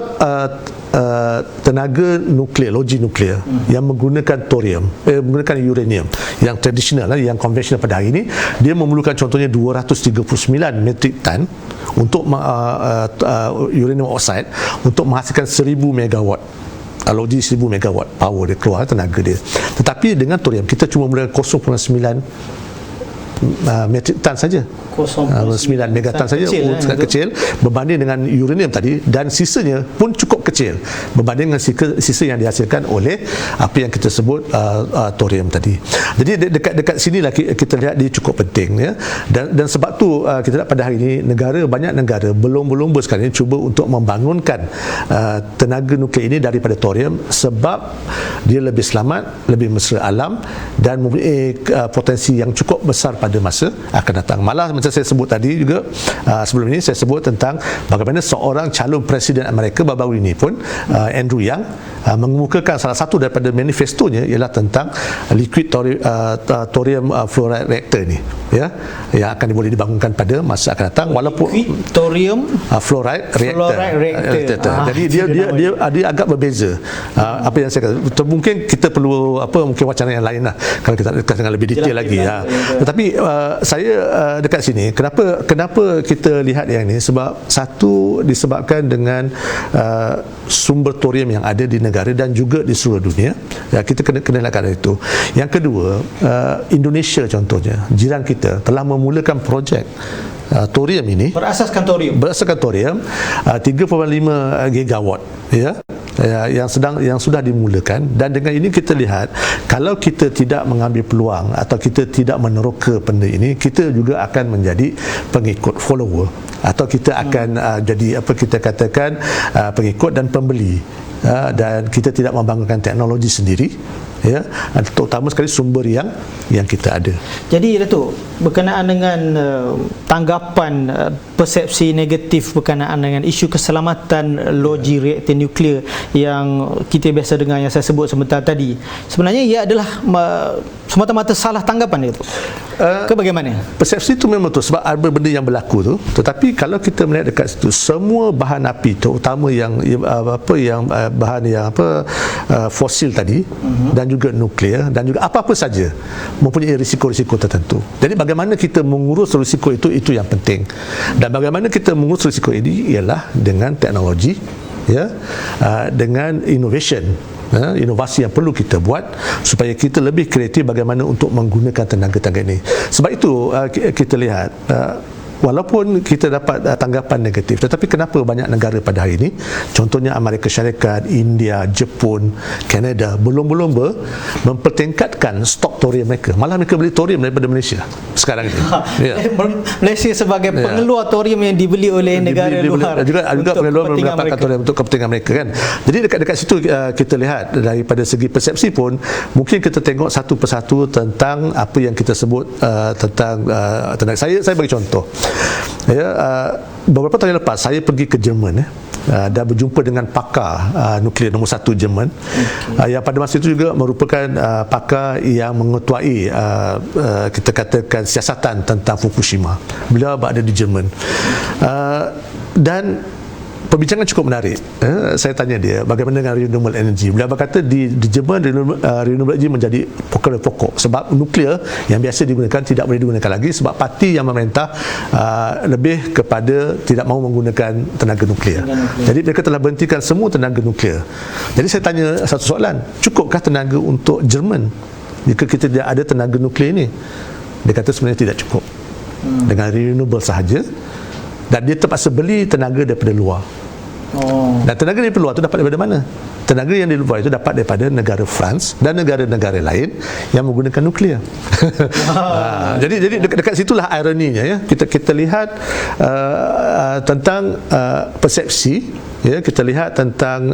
tenaga nuklear, loji nuklear yang menggunakan thorium, menggunakan uranium yang tradisional, yang konvensional pada hari ini, dia memerlukan contohnya 239 metrik tan untuk uranium oxide untuk menghasilkan 1000 megawatt. Loji 1000 megawatt power dia keluar, tenaga dia. Tetapi dengan thorium kita cuma menggunakan 0.9 metrik tan saja, 9 megatan saja, sangat kecil berbanding dengan uranium tadi, dan sisanya pun cukup kecil berbanding dengan sisa yang dihasilkan oleh apa yang kita sebut thorium tadi. Jadi dekat sinilah kita lihat dia cukup penting, ya. Dan sebab tu kita lihat pada hari ini banyak negara berlomba-lomba sekarang ini cuba untuk membangunkan tenaga nuklear ini daripada thorium sebab dia lebih selamat, lebih mesra alam dan mempunyai potensi yang cukup besar pada masa akan datang. Malah macam saya sebut tadi juga, sebelum ini saya sebut tentang bagaimana seorang calon presiden Amerika baru-baru ini pun, Andrew Yang, mengemukakan salah satu daripada manifestonya ialah tentang liquid thorium fluoride reactor ni, ya, yang akan boleh dibangunkan pada masa akan datang, walaupun thorium fluoride reactor. Jadi dia agak berbeza. Apa yang saya kata, mungkin kita perlu mungkin wacana yang lain lah kalau kita dengan lebih detail lagi. Tetapi saya dekat sini, kenapa kita lihat yang ini, sebab satu disebabkan dengan sumber thorium yang ada di negara dan juga di seluruh dunia, kita kena lihat itu. Yang kedua, Indonesia contohnya, jiran kita telah memulakan projek thorium ini berasaskan thorium 3.5 gigawatt, ya, yang sudah dimulakan. Dan dengan ini kita lihat, kalau kita tidak mengambil peluang atau kita tidak meneroka benda ini, kita juga akan menjadi pengikut, follower, atau kita akan jadi apa kita katakan pengikut dan pembeli, dan kita tidak membangunkan teknologi sendiri, ya, terutama sekali sumber yang kita ada. Jadi Datuk, berkenaan dengan tanggapan persepsi negatif berkenaan dengan isu keselamatan loji reaktor nuklear yang kita biasa dengar, yang saya sebut sebentar tadi, sebenarnya ia adalah semata-mata salah tanggapan, Datuk? Ke bagaimana? Persepsi itu memang betul sebab ada benda yang berlaku tu. Tetapi kalau kita melihat dekat situ, semua bahan api terutama yang bahan yang fosil tadi, dan juga nuklear, dan juga apa-apa saja mempunyai risiko-risiko tertentu. Jadi bagaimana kita mengurus risiko itu yang penting. Dan bagaimana kita mengurus risiko ini ialah dengan teknologi, ya, dengan inovasi yang perlu kita buat supaya kita lebih kreatif bagaimana untuk menggunakan tenaga ini. Sebab itu kita lihat, walaupun kita dapat tanggapan negatif, tetapi kenapa banyak negara pada hari ini, contohnya Amerika Syarikat, India, Jepun, Kanada, belum mempertingkatkan stok thorium mereka. Malah mereka beli thorium daripada Malaysia sekarang ini. Malaysia sebagai pengeluar thorium yang dibeli oleh negara luar, juga pengeluar mendapatkan thorium untuk kepentingan mereka, kan. Jadi dekat situ kita lihat daripada segi persepsi pun, mungkin kita tengok satu persatu tentang apa yang kita sebut tentang saya bagi contoh. Beberapa tahun lepas saya pergi ke Jerman, dan berjumpa dengan pakar nuklear nombor 1 Jerman, yang pada masa itu juga merupakan pakar yang mengetuai kita katakan siasatan tentang Fukushima. Beliau berada di Jerman, dan perbincangan cukup menarik. Saya tanya dia bagaimana dengan renewable energy. Beliau berkata di Jerman renewable energy menjadi pokok sebab nuklear yang biasa digunakan tidak boleh digunakan lagi sebab parti yang memerintah lebih kepada tidak mahu menggunakan tenaga nuklear. Jadi mereka telah berhentikan semua tenaga nuklear. Jadi saya tanya satu soalan, cukupkah tenaga untuk Jerman jika kita tidak ada tenaga nuklear ini? Dia kata sebenarnya tidak cukup. Dengan renewable sahaja, dan dia terpaksa beli tenaga daripada luar. Dan tenaga dari luar itu dapat daripada mana? Tenaga yang di luar itu dapat daripada negara France dan negara-negara lain yang menggunakan nuklear. Jadi dekat situlah ironinya, ya. Kita lihat tentang persepsi, ya, kita lihat tentang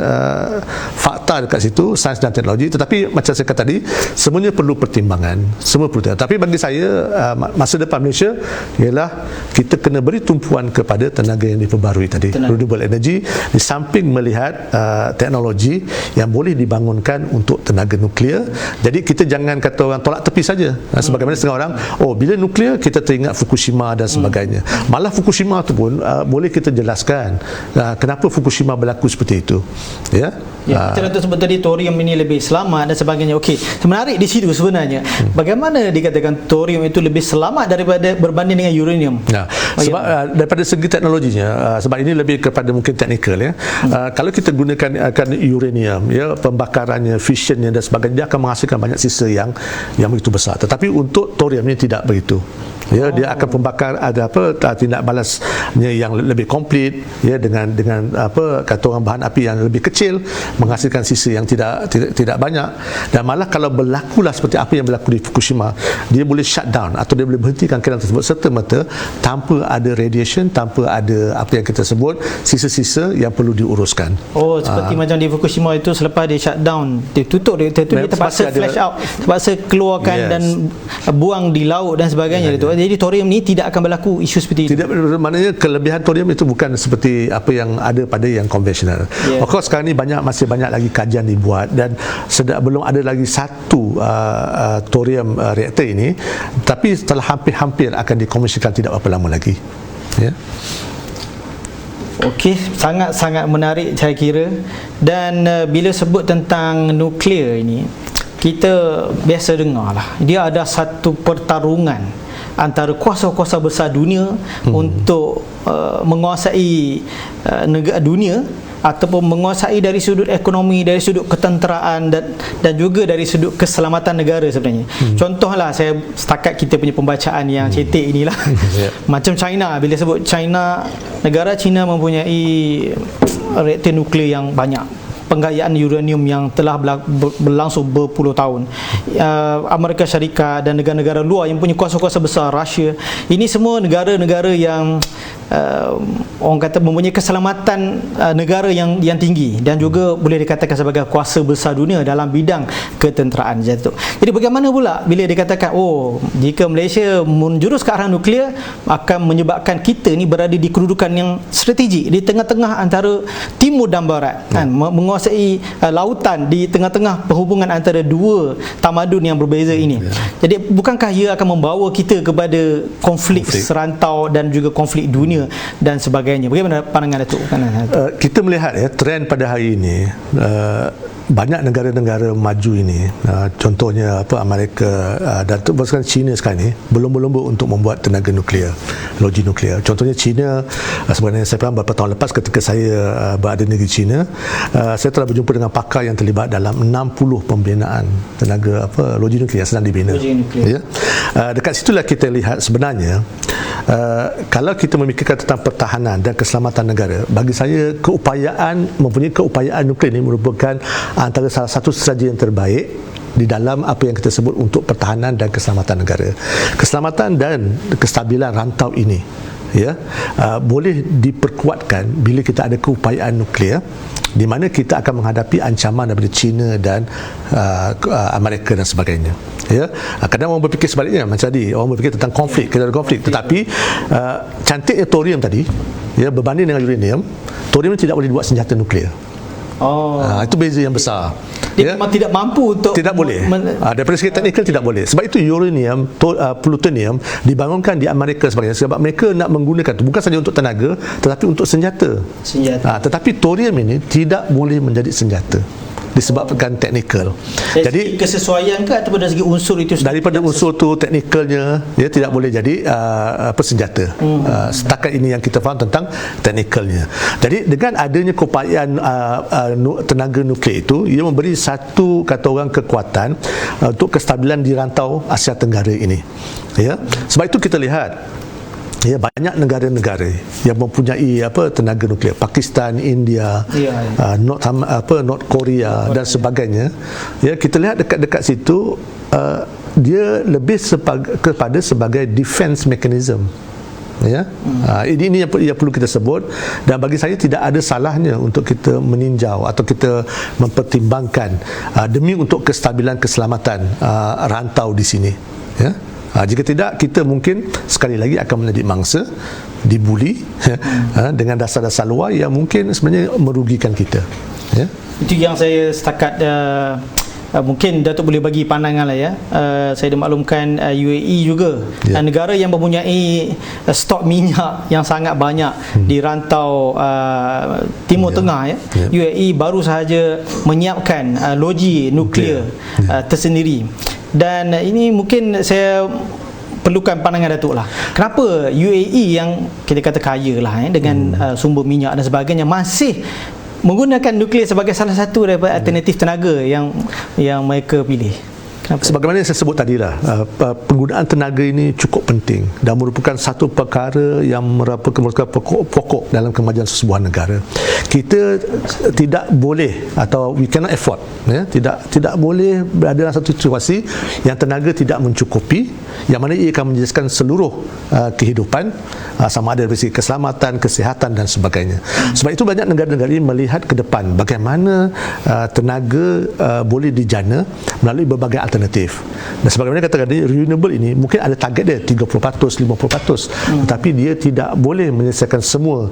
fakta dekat situ, sains dan teknologi. Tetapi macam saya kata tadi, semuanya perlu pertimbangan, semua perlu. Tapi bagi saya, masa depan Malaysia ialah kita kena beri tumpuan kepada tenaga yang diperbarui tadi, renewable energy, di samping melihat teknologi yang boleh dibangunkan untuk tenaga nuklear. Jadi kita jangan kata orang tolak tepi saja. Sebagaimana setengah orang, bila nuklear kita teringat Fukushima dan sebagainya. Malah Fukushima tu pun boleh kita jelaskan kenapa Fukushima berlaku seperti itu, ya. Cara tu sebut tadi thorium ini lebih selamat dan sebagainya. Okey, menarik di situ sebenarnya. Bagaimana dikatakan thorium itu lebih selamat daripada berbanding dengan uranium? Sebab daripada segi teknologinya, sebab ini lebih kepada mungkin teknikal, ya. Kalau kita gunakan uranium, ya, pembakarannya, fissionnya dan sebagainya, dia akan menghasilkan banyak sisa yang begitu besar. Tetapi untuk thorium ini tidak begitu. Ya, dia akan pembakar tindak balasnya yang lebih komplit, ya, dengan kata orang bahan api yang lebih kecil, menghasilkan sisa yang tidak banyak. Dan malah kalau berlakulah seperti apa yang berlaku di Fukushima, dia boleh shut down atau dia boleh berhentikan kilang tersebut serta-merta tanpa ada radiation, tanpa ada apa yang kita sebut sisa-sisa yang perlu diuruskan. Seperti macam di Fukushima itu, selepas dia shut down, dia tutup dia terpaksa flash out, terpaksa keluarkan dan buang di laut dan sebagainya. jadi thorium ni tidak akan berlaku isu seperti itu. Tidak, maknanya kelebihan thorium itu bukan seperti apa yang ada pada yang konvensional. Of course sekarang ni masih banyak lagi kajian dibuat dan belum ada lagi satu thorium reaktor ini, tapi setelah hampir-hampir akan dikomersialkan tidak berapa lama lagi. Ya. Okey, sangat-sangat menarik saya kira. Dan bila sebut tentang nuklear ini, kita biasa dengar lah, dia ada satu pertarungan antara kuasa-kuasa besar dunia untuk menguasai negara dunia, ataupun menguasai dari sudut ekonomi, dari sudut ketenteraan dan juga dari sudut keselamatan negara sebenarnya. Contohlah, saya setakat kita punya pembacaan yang cetek inilah. Macam China, bila sebut China, negara China mempunyai reaktor nuklear yang banyak, penggayaan uranium yang telah berlangsung berpuluh tahun. Amerika Syarikat dan negara-negara luar yang punya kuasa-kuasa besar, Rusia, ini semua negara-negara yang orang kata mempunyai keselamatan negara yang tinggi dan juga boleh dikatakan sebagai kuasa besar dunia dalam bidang ketenteraan jatuh. Jadi bagaimana pula bila dikatakan jika Malaysia menjurus ke arah nuklear akan menyebabkan kita ni berada di kedudukan yang strategik di tengah-tengah antara timur dan barat, kan, menguasai lautan di tengah-tengah perhubungan antara dua tamadun yang berbeza ini. Jadi bukankah ia akan membawa kita kepada konflik serantau dan juga konflik dunia dan sebagainya? Bagaimana pandangan Datuk? Kita melihat trend pada hari ini, banyak negara-negara maju ini, contohnya Amerika dan terutama China sekarang ni berlomba-lomba untuk membuat tenaga nuklear, loji nuklear. Contohnya China, sebenarnya saya pernah beberapa tahun lepas ketika saya berada di negeri China, saya telah berjumpa dengan pakar yang terlibat dalam 60 pembinaan tenaga loji nuklear sedang dibina. Ya. Dekat situlah kita lihat sebenarnya kalau kita memikirkan tentang pertahanan dan keselamatan negara, bagi saya mempunyai keupayaan nuklear ini merupakan antara salah satu strategi yang terbaik di dalam apa yang kita sebut untuk pertahanan dan keselamatan negara. Keselamatan dan kestabilan rantau ini boleh diperkuatkan bila kita ada keupayaan nuklear, di mana kita akan menghadapi ancaman daripada China dan Amerika dan sebagainya. Kadang orang berfikir sebaliknya, macam tadi orang berfikir tentang konflik, kita ada konflik, tetapi cantiknya thorium tadi, berbanding dengan uranium, thorium tidak boleh dibuat senjata nuklear. Itu beza yang besar. Dia memang tidak mampu untuk tidak boleh. Daripada segi teknikal tidak boleh. Sebab itu uranium, plutonium dibangunkan di Amerika sebagainya, sebab mereka nak menggunakan itu bukan saja untuk tenaga tetapi untuk senjata. Tetapi thorium ini tidak boleh menjadi senjata disebabkan teknikal. Jadi kesesuaian ke ataupun dari segi unsur itu sendiri? Daripada unsur tu teknikalnya dia tidak boleh jadi senjata. Setakat ini yang kita faham tentang teknikalnya. Jadi dengan adanya keupayaan tenaga nuklear itu, ia memberi satu kata orang kekuatan untuk kestabilan di rantau Asia Tenggara ini. Sebab itu kita lihat banyak negara-negara yang mempunyai tenaga nuklear, Pakistan, India, North Korea dan sebagainya. Kita lihat dekat situ dia lebih kepada sebagai defense mechanism. Ini yang perlu kita sebut, dan bagi saya tidak ada salahnya untuk kita meninjau atau kita mempertimbangkan demi untuk kestabilan keselamatan rantau di sini. Jika tidak, kita mungkin sekali lagi akan menjadi mangsa, dibuli dengan dasar-dasar luar yang mungkin sebenarnya merugikan kita. Itu yang saya setakat mungkin Datuk boleh bagi pandangan lah saya dimaklumkan UAE juga negara yang mempunyai stok minyak yang sangat banyak di rantau Timur Tengah. UAE baru sahaja menyiapkan loji nuklear tersendiri. Dan ini mungkin saya perlukan pandangan Datuk lah. Kenapa UAE yang kita kata kaya lah dengan sumber minyak dan sebagainya masih menggunakan nuklear sebagai salah satu daripada alternatif tenaga yang mereka pilih? Kenapa? Sebagaimana yang saya sebut tadi lah, penggunaan tenaga ini cukup penting dan merupakan satu perkara yang merupakan pokok dalam kemajuan sebuah negara. Kita tidak boleh atau we cannot afford, tidak boleh berada dalam satu situasi yang tenaga tidak mencukupi, yang mana ia akan menjejaskan seluruh kehidupan, sama ada dari segi keselamatan, kesihatan dan sebagainya. Sebab itu banyak negara-negara ini melihat ke depan bagaimana tenaga boleh dijana melalui berbagai alternatif alternatif. Dan sebagaimana katakan tadi, renewable ini mungkin ada target dia 30%, 50%, tetapi dia tidak boleh menyelesaikan semua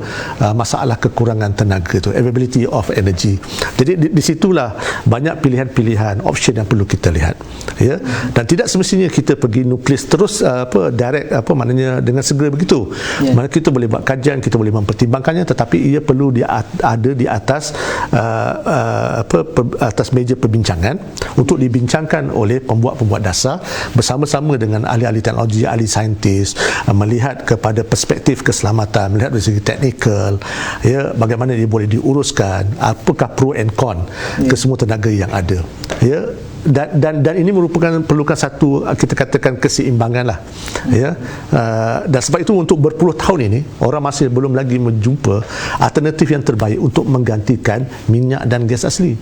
masalah kekurangan tenaga itu, availability of energy. Jadi di situlah banyak pilihan-pilihan, option yang perlu kita lihat, ya. Dan tidak semestinya kita pergi nuklis terus direct, maknanya dengan segera begitu. Mana kita boleh buat kajian, kita boleh mempertimbangkannya, tetapi ia perlu ada di atas atas meja perbincangan untuk dibincangkan oleh pembuat-pembuat dasar bersama-sama dengan ahli-ahli teknologi, ahli saintis, melihat kepada perspektif keselamatan, melihat dari segi teknikal, ya, bagaimana dia boleh diuruskan, apakah pro and con ke semua tenaga yang ada, ya. Dan ini perlukan satu, kita katakan, keseimbangan lah, ya. Dan sebab itu untuk berpuluh tahun ini orang masih belum lagi menjumpa alternatif yang terbaik untuk menggantikan minyak dan gas asli.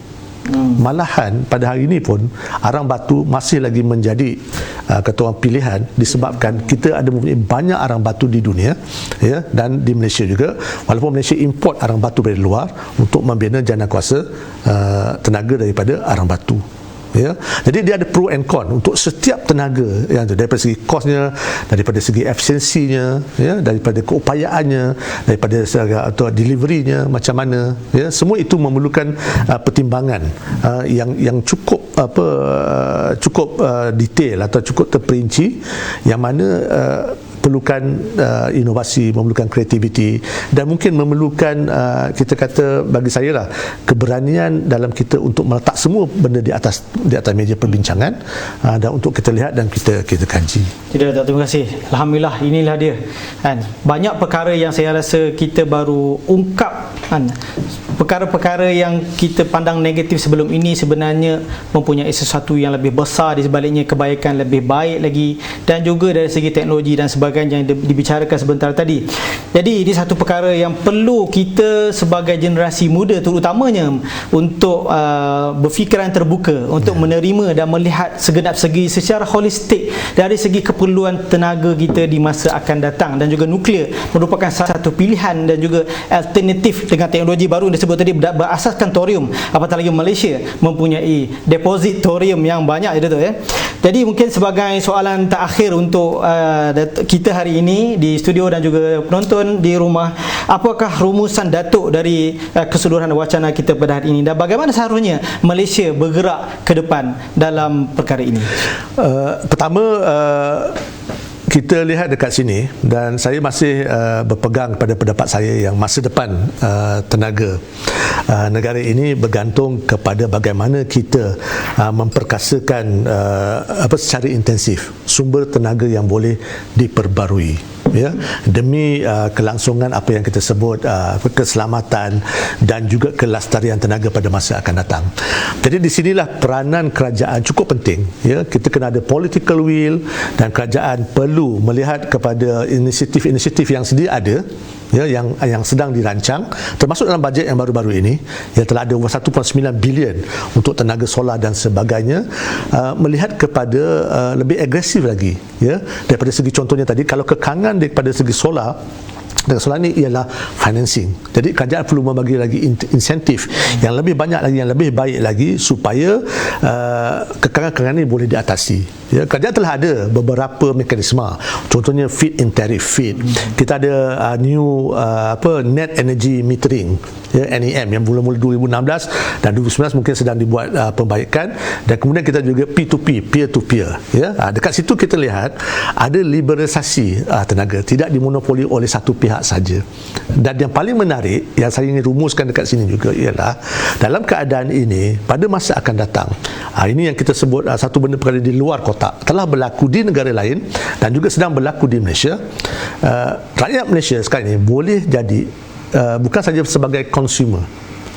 Malahan pada hari ini pun arang batu masih lagi menjadi kata orang pilihan, disebabkan kita ada mempunyai banyak arang batu di dunia, ya, dan di Malaysia juga, walaupun Malaysia import arang batu dari luar untuk membina jana kuasa tenaga daripada arang batu. Ya, jadi dia ada pro and con untuk setiap tenaga yang tu, daripada segi kosnya, daripada segi efisiensinya, ya, daripada keupayaannya, daripada segi atau deliverynya macam mana, ya, semua itu memerlukan pertimbangan yang cukup cukup detail atau cukup terperinci, yang mana perlukan inovasi, memerlukan kreativiti, dan mungkin memerlukan kita kata, bagi saya lah, keberanian dalam kita untuk meletak semua benda di atas meja perbincangan, dan untuk kita lihat dan kita kaji. Tidak, terima kasih. Alhamdulillah, inilah dia, kan. Banyak perkara yang saya rasa kita baru ungkap, kan. Perkara-perkara yang kita pandang negatif sebelum ini sebenarnya mempunyai sesuatu yang lebih besar di sebaliknya, kebaikan lebih baik lagi, dan juga dari segi teknologi dan sebagainya yang dibicarakan sebentar tadi. Jadi ini satu perkara yang perlu kita sebagai generasi muda terutamanya untuk berfikiran terbuka, untuk menerima dan melihat segenap segi secara holistik dari segi keperluan tenaga kita di masa akan datang. Dan juga nuklear merupakan salah satu pilihan dan juga alternatif dengan teknologi baru disebut tadi, berasaskan thorium, apatah lagi Malaysia mempunyai deposit thorium yang banyak, itu ya. Jadi mungkin sebagai soalan terakhir untuk kita hari ini di studio dan juga penonton di rumah, apakah rumusan Datuk dari keseluruhan wacana kita pada hari ini, dan bagaimana seharusnya Malaysia bergerak ke depan dalam perkara ini? Pertama, kita lihat dekat sini, dan saya masih berpegang pada pendapat saya yang masa depan tenaga negara ini bergantung kepada bagaimana kita memperkasakan secara intensif sumber tenaga yang boleh diperbarui, ya, demi kelangsungan apa yang kita sebut keselamatan dan juga kelestarian tenaga pada masa akan datang. Jadi di sinilah peranan kerajaan cukup penting, ya. Kita kena ada political will, dan kerajaan perlu melihat kepada inisiatif-inisiatif yang sedia ada, ya, yang sedang dirancang, termasuk dalam bajet yang baru-baru ini, yang telah ada 1.9 bilion untuk tenaga solar dan sebagainya, melihat kepada lebih agresif lagi, ya, daripada segi contohnya tadi, kalau kekangan daripada segi solar ini ialah financing. Jadi kerajaan perlu membagi lagi insentif yang lebih banyak lagi, yang lebih baik lagi, supaya kekangan-kekangan ini boleh diatasi. Ya, kerajaan telah ada beberapa mekanisme, contohnya feed in tariff feed. Kita ada new net energy metering, ya, NEM, yang mula-mula 2016 dan 2019 mungkin sedang dibuat perbaikan, dan kemudian kita juga P2P, peer to peer, ya. Dekat situ kita lihat ada liberalisasi tenaga, tidak dimonopoli oleh satu pihak saja. Dan yang paling menarik yang saya ingin rumuskan dekat sini juga ialah, dalam keadaan ini pada masa akan datang, ini yang kita sebut satu benda perkara di luar kotak telah berlaku di negara lain dan juga sedang berlaku di Malaysia. Rakyat Malaysia sekarang ini boleh jadi bukan saja sebagai consumer,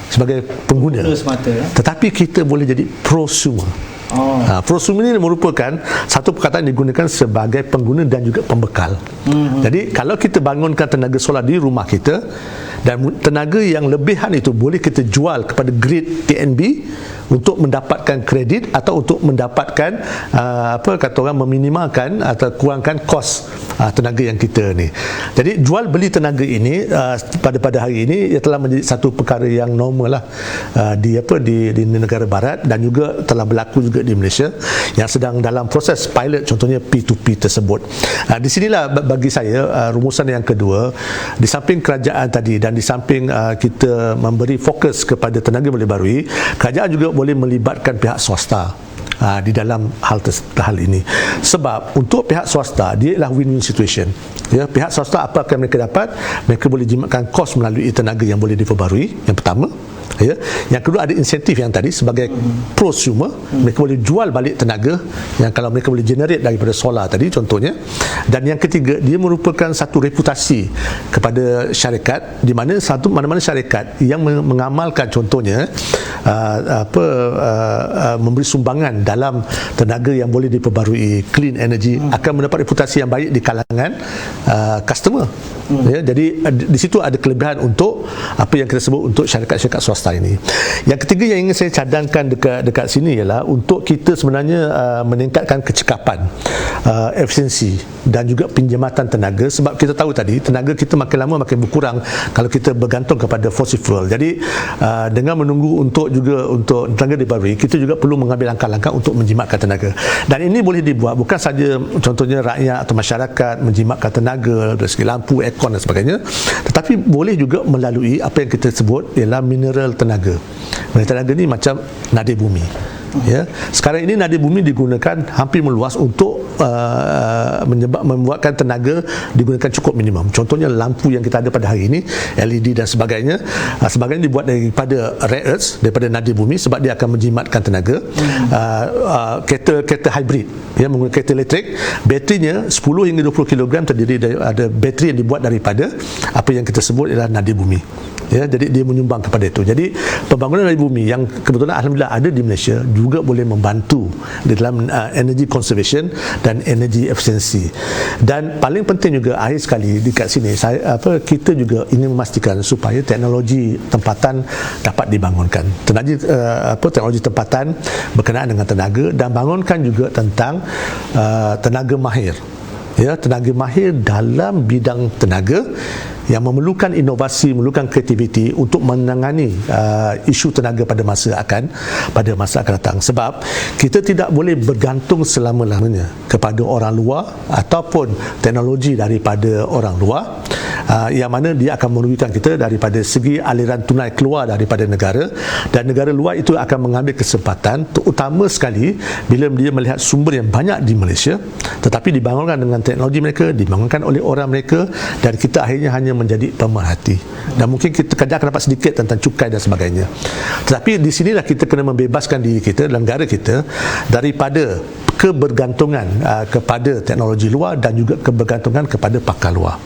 sebagai pengguna semata, tetapi kita boleh jadi prosumer. Prosumer ini merupakan satu perkataan yang digunakan sebagai pengguna dan juga pembekal. Jadi kalau kita bangunkan tenaga solar di rumah kita, dan tenaga yang lebihan itu boleh kita jual kepada grid TNB untuk mendapatkan kredit atau untuk mendapatkan apa kata orang, meminimalkan atau kurangkan kos tenaga yang kita ni. Jadi jual beli tenaga ini pada hari ini ia telah menjadi satu perkara yang normal lah di negara barat, dan juga telah berlaku juga di Malaysia yang sedang dalam proses pilot, contohnya P2P tersebut. Di sinilah bagi saya rumusan yang kedua, di samping kerajaan tadi dan di samping kita memberi fokus kepada tenaga baru, kerajaan juga boleh melibatkan pihak swasta di dalam hal ini. Sebab untuk pihak swasta dia ialah win-win situation. Ya, pihak swasta apa akan mereka dapat? Mereka boleh jimatkan kos melalui tenaga yang boleh diperbarui, yang pertama. Ya. Yang kedua, ada insentif yang tadi sebagai prosumer, mereka boleh jual balik tenaga yang kalau mereka boleh generate daripada solar tadi contohnya. Dan yang ketiga, dia merupakan satu reputasi kepada syarikat, di mana mana-mana syarikat yang mengamalkan contohnya memberi sumbangan dalam tenaga yang boleh diperbarui, clean energy, akan mendapat reputasi yang baik di kalangan customer. Ya, jadi di situ ada kelebihan untuk apa yang kita sebut untuk syarikat-syarikat swasta ini. Yang ketiga yang ingin saya cadangkan dekat sini ialah untuk kita sebenarnya meningkatkan kecekapan, efisiensi dan juga pinjamatan tenaga, sebab kita tahu tadi tenaga kita makin lama makin berkurang kalau kita bergantung kepada fossil fuel. Jadi dengan menunggu untuk tenaga dibarui, kita juga perlu mengambil langkah-langkah untuk menjimatkan tenaga. Dan ini boleh dibuat bukan saja contohnya rakyat atau masyarakat menjimatkan tenaga dari segi lampu, aircon dan sebagainya, tetapi boleh juga melalui apa yang kita sebut ialah mineral tenaga. Mineral tenaga ni macam nadir bumi. Ya, sekarang ini nadir bumi digunakan hampir meluas untuk membuatkan tenaga digunakan cukup minimum. Contohnya lampu yang kita ada pada hari ini, LED dan sebagainya, sebagainya dibuat daripada rare earths, daripada nadir bumi, sebab dia akan menjimatkan tenaga. Kereta hybrid, ya, menggunakan kereta elektrik, baterinya 10 hingga 20 kg terdiri dari ada bateri yang dibuat daripada apa yang kita sebut ialah nadir bumi. Ya, jadi dia menyumbang kepada itu. Jadi pembangunan nadir bumi yang kebetulan alhamdulillah ada di Malaysia juga boleh membantu di dalam energy conservation dan energy efisiensi. Dan paling penting juga akhir sekali dekat sini kita juga ingin memastikan supaya teknologi tempatan dapat dibangunkan. Teknologi tempatan berkenaan dengan tenaga, dan bangunkan juga tentang tenaga mahir. Ya, tenaga mahir dalam bidang tenaga yang memerlukan inovasi, memerlukan kreativiti untuk menangani isu tenaga pada masa akan datang. Sebab kita tidak boleh bergantung selama-lamanya kepada orang luar ataupun teknologi daripada orang luar, yang mana dia akan merugikan kita daripada segi aliran tunai keluar daripada negara, dan negara luar itu akan mengambil kesempatan, terutama sekali bila dia melihat sumber yang banyak di Malaysia tetapi dibangunkan dengan teknologi mereka, dibangunkan oleh orang mereka, dan kita akhirnya hanya menjadi pemerhati. Dan mungkin kita kadang akan dapat sedikit tentang cukai dan sebagainya. Tetapi di sinilah kita kena membebaskan diri kita dan negara kita daripada kebergantungan kepada teknologi luar dan juga kebergantungan kepada pakar luar.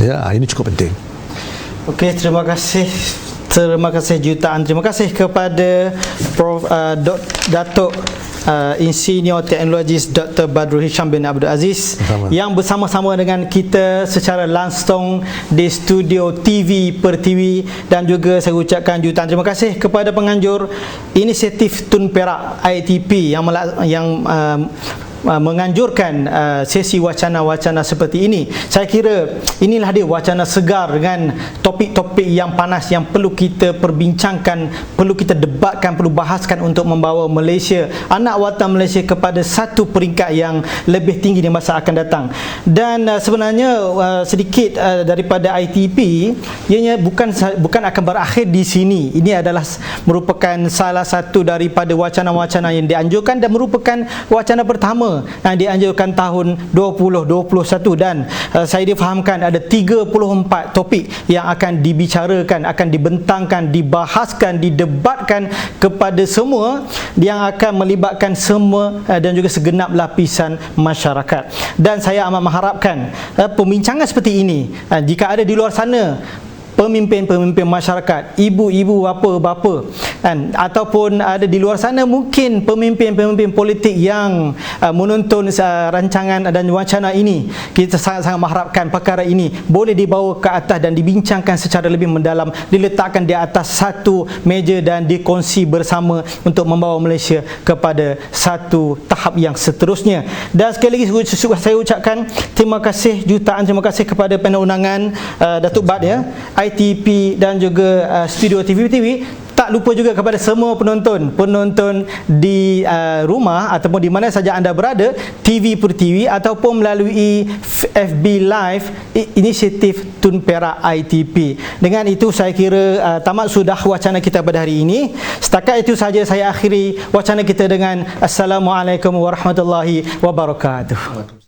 Ya, ini cukup penting. Okey, terima kasih jutaan. Terima kasih kepada Prof Datuk Insinyur Teknologis Dr. Badrul Hisham bin Abdul Aziz yang bersama-sama dengan kita secara langsung di studio TV Pertiwi, dan juga saya ucapkan jutaan terima kasih kepada penganjur inisiatif Tun Perak ITP yang menganjurkan sesi wacana-wacana seperti ini. Saya kira inilah dia wacana segar dengan topik-topik yang panas yang perlu kita perbincangkan, perlu kita debatkan, perlu bahaskan untuk membawa Malaysia, anak watan Malaysia kepada satu peringkat yang lebih tinggi di masa akan datang. Dan sebenarnya sedikit daripada ITP, ianya bukan akan berakhir di sini. Ini adalah merupakan salah satu daripada wacana-wacana yang dianjurkan dan merupakan wacana pertama yang dianjurkan tahun 2021, dan saya difahamkan ada 34 topik yang akan dibicarakan, akan dibentangkan, dibahaskan, didebatkan kepada semua, yang akan melibatkan semua dan juga segenap lapisan masyarakat. Dan saya amat mengharapkan pembincangan seperti ini, jika ada di luar sana pemimpin-pemimpin masyarakat, ibu-ibu, bapa-bapa, kan, ataupun ada di luar sana mungkin pemimpin-pemimpin politik yang menonton rancangan dan wacana ini. Kita sangat-sangat mengharapkan perkara ini boleh dibawa ke atas dan dibincangkan secara lebih mendalam, diletakkan di atas satu meja dan dikongsi bersama untuk membawa Malaysia kepada satu tahap yang seterusnya. Dan sekali lagi saya ucapkan terima kasih, jutaan terima kasih kepada panel undangan Datuk Bat, ya, ITP dan juga Studio TV. Tak lupa juga kepada semua penonton di rumah ataupun di mana saja anda berada, TV per TV ataupun melalui FB Live inisiatif Tun Perak ITP. Dengan itu saya kira tamat sudah wacana kita pada hari ini. Setakat itu saja saya akhiri wacana kita dengan Assalamualaikum warahmatullahi wabarakatuh.